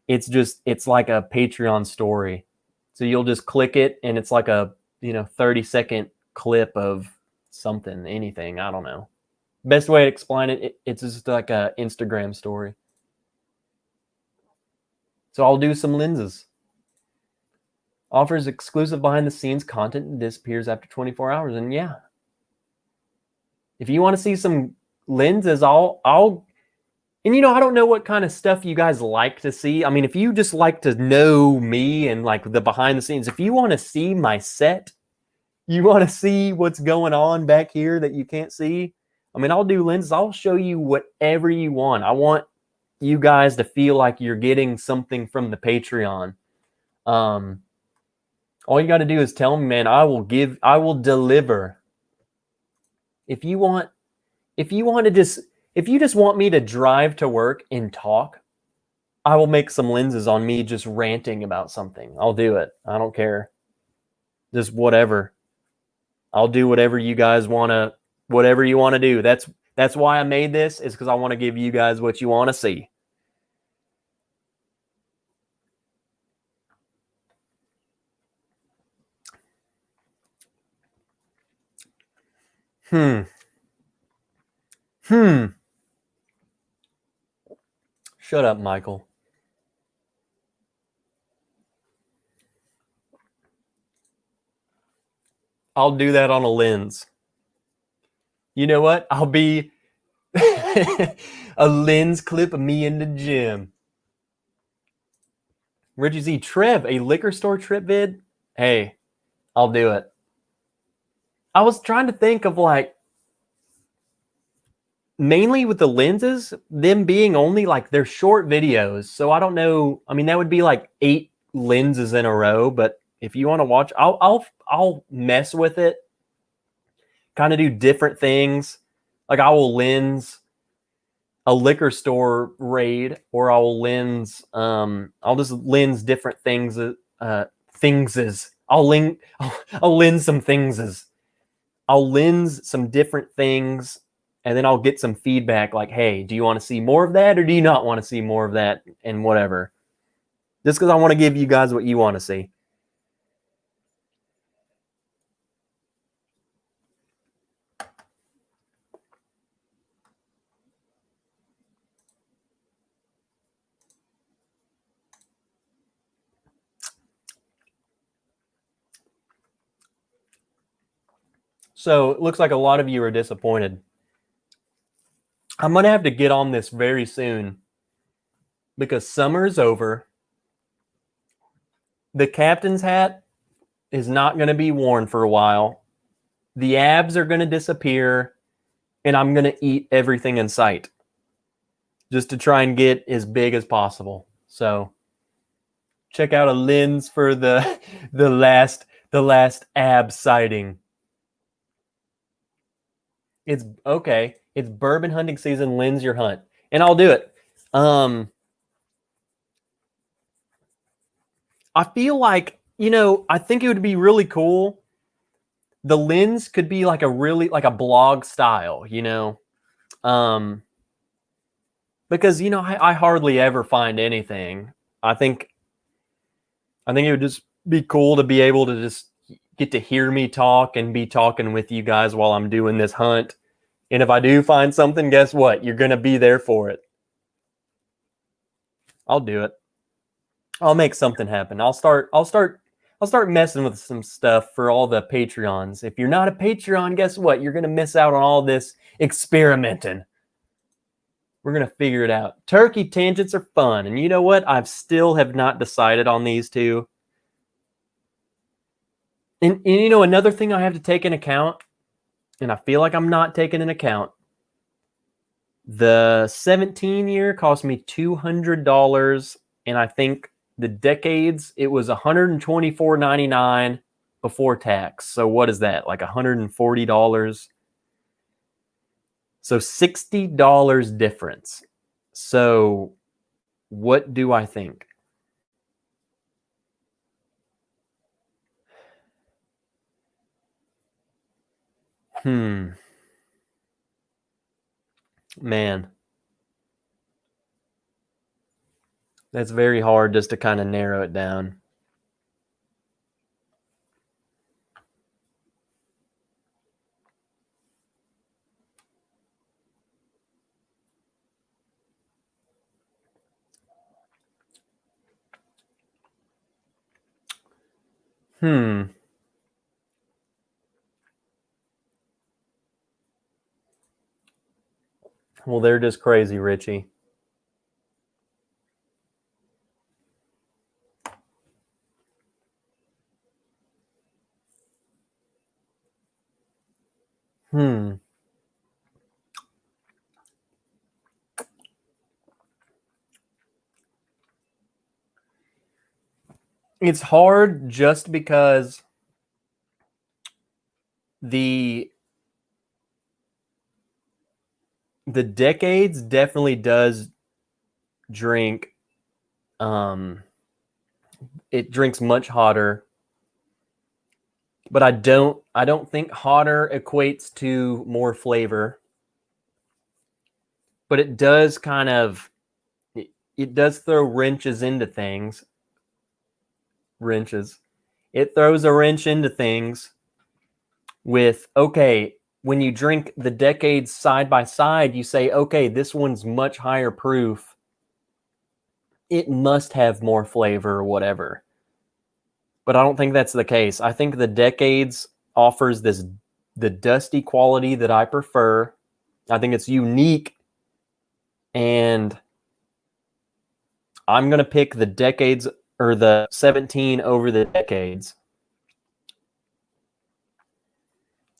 It's like a Patreon story. So you'll just click it and it's like a, 30-second clip of something, anything. I don't know. Best way to explain it, it's just like a Instagram story. So I'll do some lenses. Offers exclusive behind-the-scenes content and disappears after 24 hours. And yeah, if you want to see some lenses, I'll and I don't know what kind of stuff you guys like to see. I mean, if you just like to know me and like the behind the scenes, if you want to see my set, you want to see what's going on back here that you can't see, I mean, I'll do lenses. I'll show you whatever you want. I want you guys to feel like you're getting something from the Patreon. All you got to do is tell me, man, I will deliver. If you just want me to drive to work and talk, I will make some lenses on me just ranting about something. I'll do it. I don't care. Just whatever. I'll do whatever you guys want to do. That's why I made this, is because I want to give you guys what you want to see. Shut up, Michael. I'll do that on a lens. You know what? I'll be a lens clip of me in the gym. Richie Z, Trev, a liquor store trip vid? Hey, I'll do it. I was trying to think of mainly with the lenses, them being only they're short videos. So I don't know. I mean, that would be 8 lenses in a row. But if you want to watch, I'll mess with it. Kind of do different things. Like I will lens a liquor store raid, or I'll lens I'll just lens different things. I'll lens some things. I'll lens some different things, and then I'll get some feedback like, hey, do you want to see more of that, or do you not want to see more of that, and whatever. Just because I want to give you guys what you want to see. So it looks like a lot of you are disappointed. I'm going to have to get on this very soon because summer is over. The captain's hat is not going to be worn for a while. The abs are going to disappear, and I'm going to eat everything in sight just to try and get as big as possible. So check out a lens for the last ab sighting. It's okay. It's bourbon hunting season. Lens your hunt. and I'll do it. I feel like, I think it would be really cool. The lens could be like a blog style, because I hardly ever find anything. I think it would just be cool to be able to just get to hear me talk and be talking with you guys while I'm doing this hunt. And if I do find something, guess what? You're going to be there for it. I'll do it. I'll make something happen. I'll start messing with some stuff for all the Patreons. If you're not a Patreon, guess what? You're going to miss out on all this experimenting. We're going to figure it out. Turkey tangents are fun. And you know what? I still have not decided on these two. And another thing I have to take into account, and I feel like I'm not taking into account, the 17 year cost me $200, and I think the decades, it was $124.99 before tax. So what is that? Like $140? So $60 difference. So what do I think? Man. That's very hard just to kind of narrow it down. Well, they're just crazy, Richie. It's hard just because the decades definitely does drink. It drinks much hotter, but I don't think hotter equates to more flavor. But it does it does throw wrenches into things. It throws a wrench into things with, okay, when you drink the decades side by side, you say, okay, this one's much higher proof. It must have more flavor or whatever. But I don't think that's the case. I think the decades offers the dusty quality that I prefer. I think it's unique, and I'm going to pick the decades or the 17 over the decades.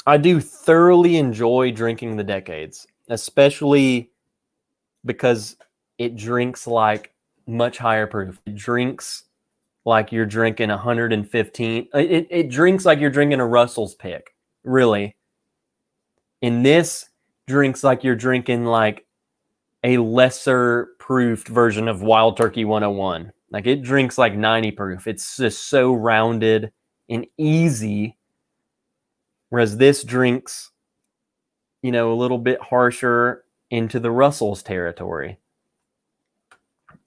I do thoroughly enjoy drinking the decades, especially because it drinks like much higher proof. It drinks like you're drinking 115. It drinks like you're drinking a Russell's pick, really. And this drinks like you're drinking like a lesser proofed version of Wild Turkey 101. Like it drinks like 90 proof. It's just so rounded and easy. Whereas this drinks, a little bit harsher into the Russell's territory.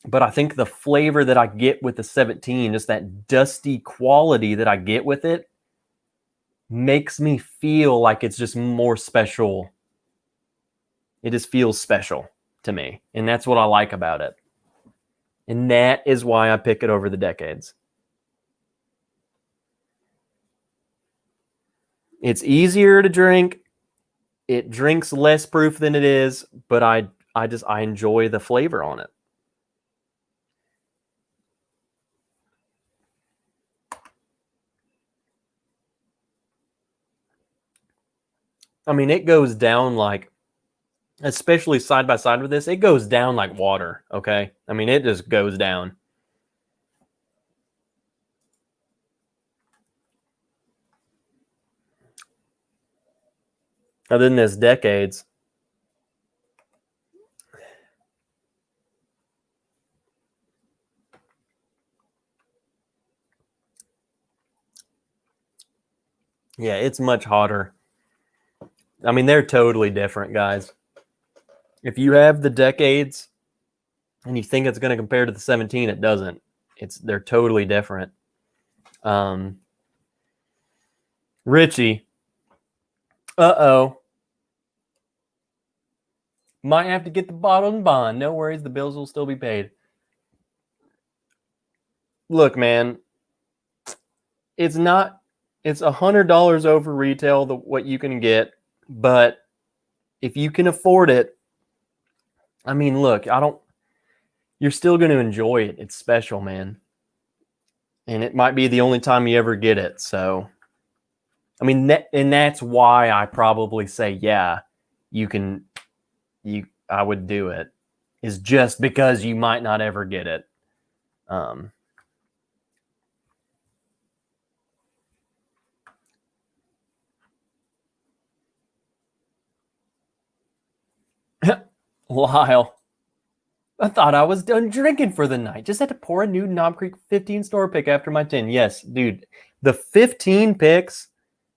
But I think the flavor that I get with the 17, just that dusty quality that I get with it, makes me feel like it's just more special. It just feels special to me. And that's what I like about it. And that is why I pick it over the decades. It's easier to drink. It drinks less proof than it is, but I enjoy the flavor on it. I mean, it goes down like, especially side by side with this, it goes down like water, okay? I mean, it just goes down. Other than this decades, Yeah, it's much hotter. I mean, they're totally different, guys. If you have the decades and you think it's going to compare to the 17, it doesn't. They're totally different. Richie, might have to get the bottle and bond. No worries, the bills will still be paid. Look, man, it's $100 over retail, what you can get, but if you can afford it, I mean, look, you're still going to enjoy it. It's special, man. And it might be the only time you ever get it. So, I mean, and that's why I probably say, yeah, I would do it, is just because you might not ever get it. Lyle, I thought I was done drinking for the night. Just had to pour a new Knob Creek 15 store pick after my 10. Yes, dude, the 15 picks,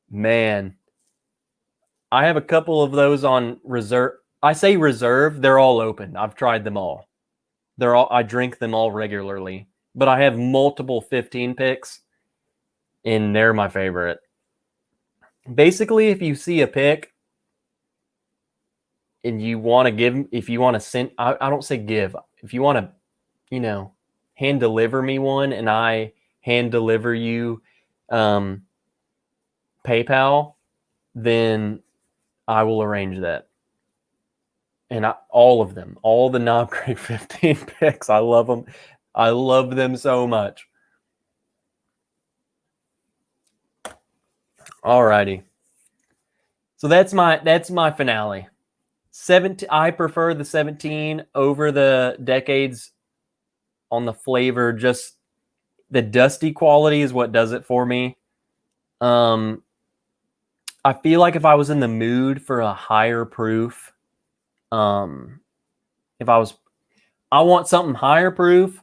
man, I have a couple of those on reserve. I say reserve, they're all open. I've tried them all. I drink them all regularly, but I have multiple 15 picks and they're my favorite. Basically, if you see a pick and you want to give, if you want to send, I don't say give, if you want to, hand deliver me one and I hand deliver you PayPal, then I will arrange that. And all of them, all the Knob Creek 15 picks, I love them. I love them so much. Alrighty. So that's my finale. 17. I prefer the 17 over the decades on the flavor. Just the dusty quality is what does it for me. I feel like if I was in the mood for a higher proof, if I want something higher proof,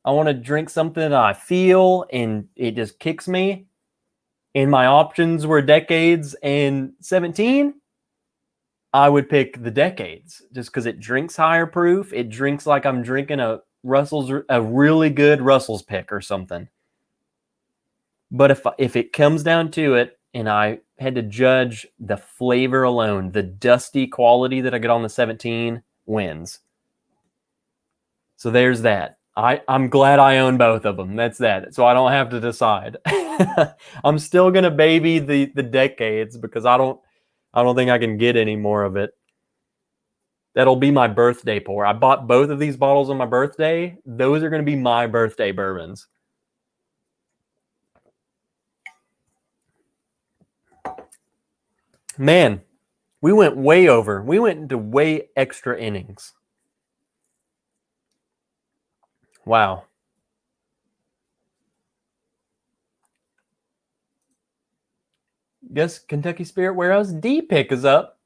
I want to drink something that I feel and it just kicks me, and my options were decades and 17, I would pick the decades just because it drinks higher proof. It drinks like I'm drinking a really good Russell's pick or something. But if it comes down to it and I had to judge the flavor alone, the dusty quality that I get on the 17 wins. So there's that. I'm glad I own both of them. That's that. So I don't have to decide. I'm still gonna baby the decades because I don't think I can get any more of it. That'll be my birthday pour. I bought both of these bottles on my birthday. Those are gonna be my birthday bourbons. Man, we went way over. We went into way extra innings. Wow. Guess Kentucky Spirit Warehouse D pick is up.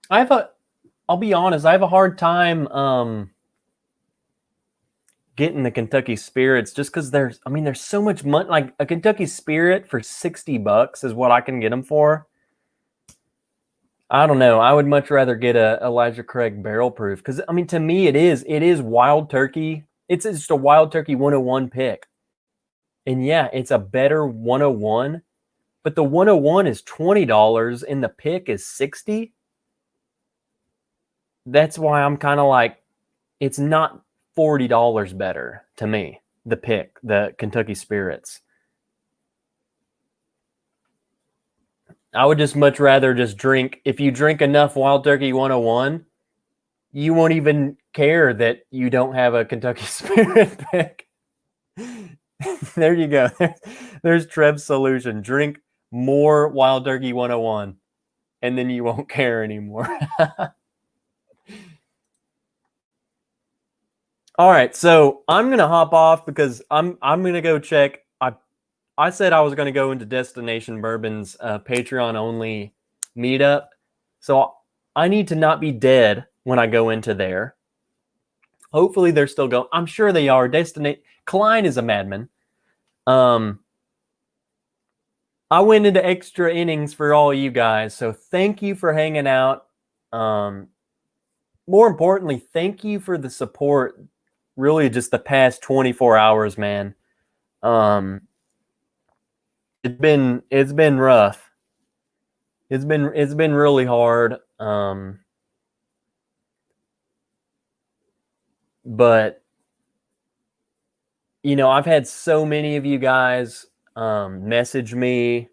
I'll be honest, I have a hard time getting the Kentucky Spirits just because there's so much money. Like a Kentucky Spirit for $60 is what I can get them for. I don't know. I would much rather get a Elijah Craig barrel proof because to me it is Wild Turkey. It's just a Wild Turkey 101 pick. And yeah, it's a better 101, but the 101 is $20 and the pick is $60. That's why I'm kind of like, it's not $40 better to me, the pick, the Kentucky Spirits. I would just much rather just drink. If you drink enough Wild Turkey 101, you won't even care that you don't have a Kentucky Spirit pick. There you go. There's Trev's solution. Drink more Wild Turkey 101, and then you won't care anymore. All right, so I'm gonna hop off because I'm gonna go check. I said I was gonna go into Destination Bourbon's Patreon only meetup, so I need to not be dead when I go into there. Hopefully they're still going. I'm sure they are. Klein is a madman. I went into extra innings for all you guys. So thank you for hanging out. More importantly, thank you for the support. Really, just the past 24 hours, man. It's been rough. It's been really hard. But you know, I've had so many of you guys message me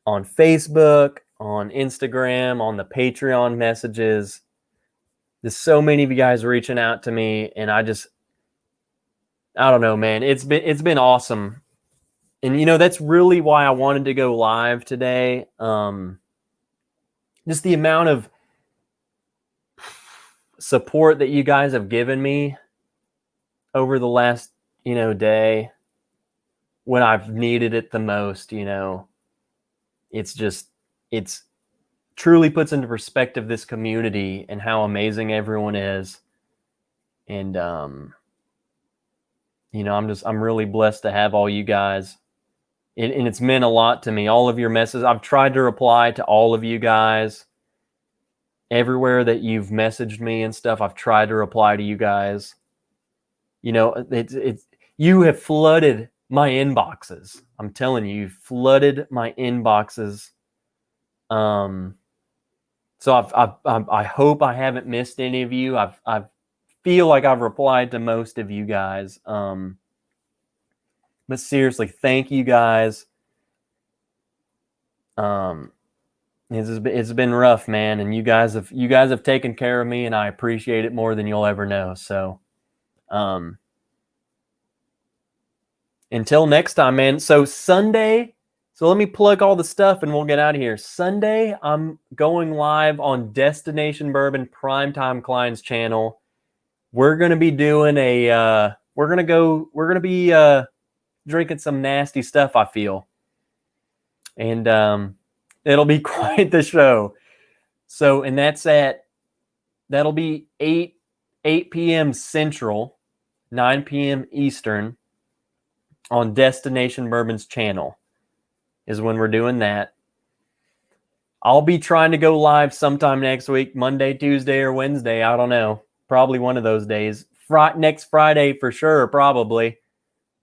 on Facebook, on Instagram, on the Patreon messages. There's so many of you guys reaching out to me, and I don't know, man. It's been awesome. And you know, that's really why I wanted to go live today. Just the amount of support that you guys have given me over the last, day when I've needed it the most, it's truly puts into perspective this community and how amazing everyone is. And, I'm really blessed to have all you guys. And it's meant a lot to me. All of your messages. I've tried to reply to all of you guys. Everywhere that you've messaged me and stuff, I've tried to reply to you guys. You have flooded my inboxes. I'm telling you, you've flooded my inboxes. So I hope I haven't missed any of you. I feel like I've replied to most of you guys. But seriously, thank you guys. It's been rough, man, and you guys have taken care of me, and I appreciate it more than you'll ever know. So, until next time, man. So Sunday, let me plug all the stuff, and we'll get out of here. Sunday, I'm going live on Destination Bourbon Primetime Klein's channel. We're gonna be doing drinking some nasty stuff, I feel, and it'll be quite the show. So, and that'll be 8 p.m. Central, 9 p.m. Eastern on Destination Bourbon's channel is when we're doing that. I'll be trying to go live sometime next week, Monday, Tuesday, or Wednesday. I don't know. Probably one of those days. Next Friday for sure, probably.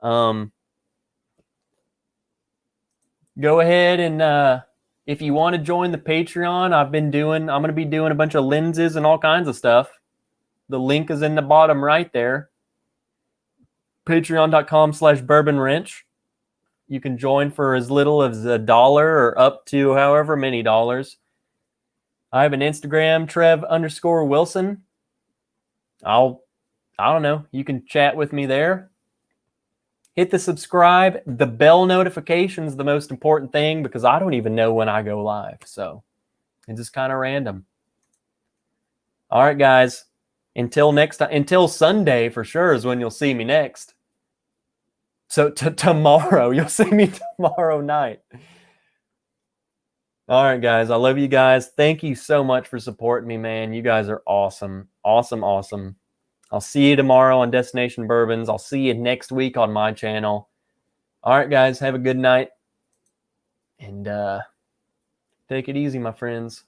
Go ahead and if you want to join the Patreon, I'm going to be doing a bunch of lenses and all kinds of stuff. The link is in the bottom right there. Patreon.com/Bourbon Wrench. You can join for as little as $1 or up to however many dollars. I have an Instagram, Trev_Wilson. I don't know. You can chat with me there. Hit the subscribe. The bell notification is the most important thing because I don't even know when I go live. So it's just kind of random. All right, guys. Until next time, until Sunday for sure is when you'll see me next. So tomorrow, you'll see me tomorrow night. All right, guys. I love you guys. Thank you so much for supporting me, man. You guys are awesome. Awesome, awesome. I'll see you tomorrow on Destination Bourbons. I'll see you next week on my channel. All right, guys. Have a good night. And take it easy, my friends.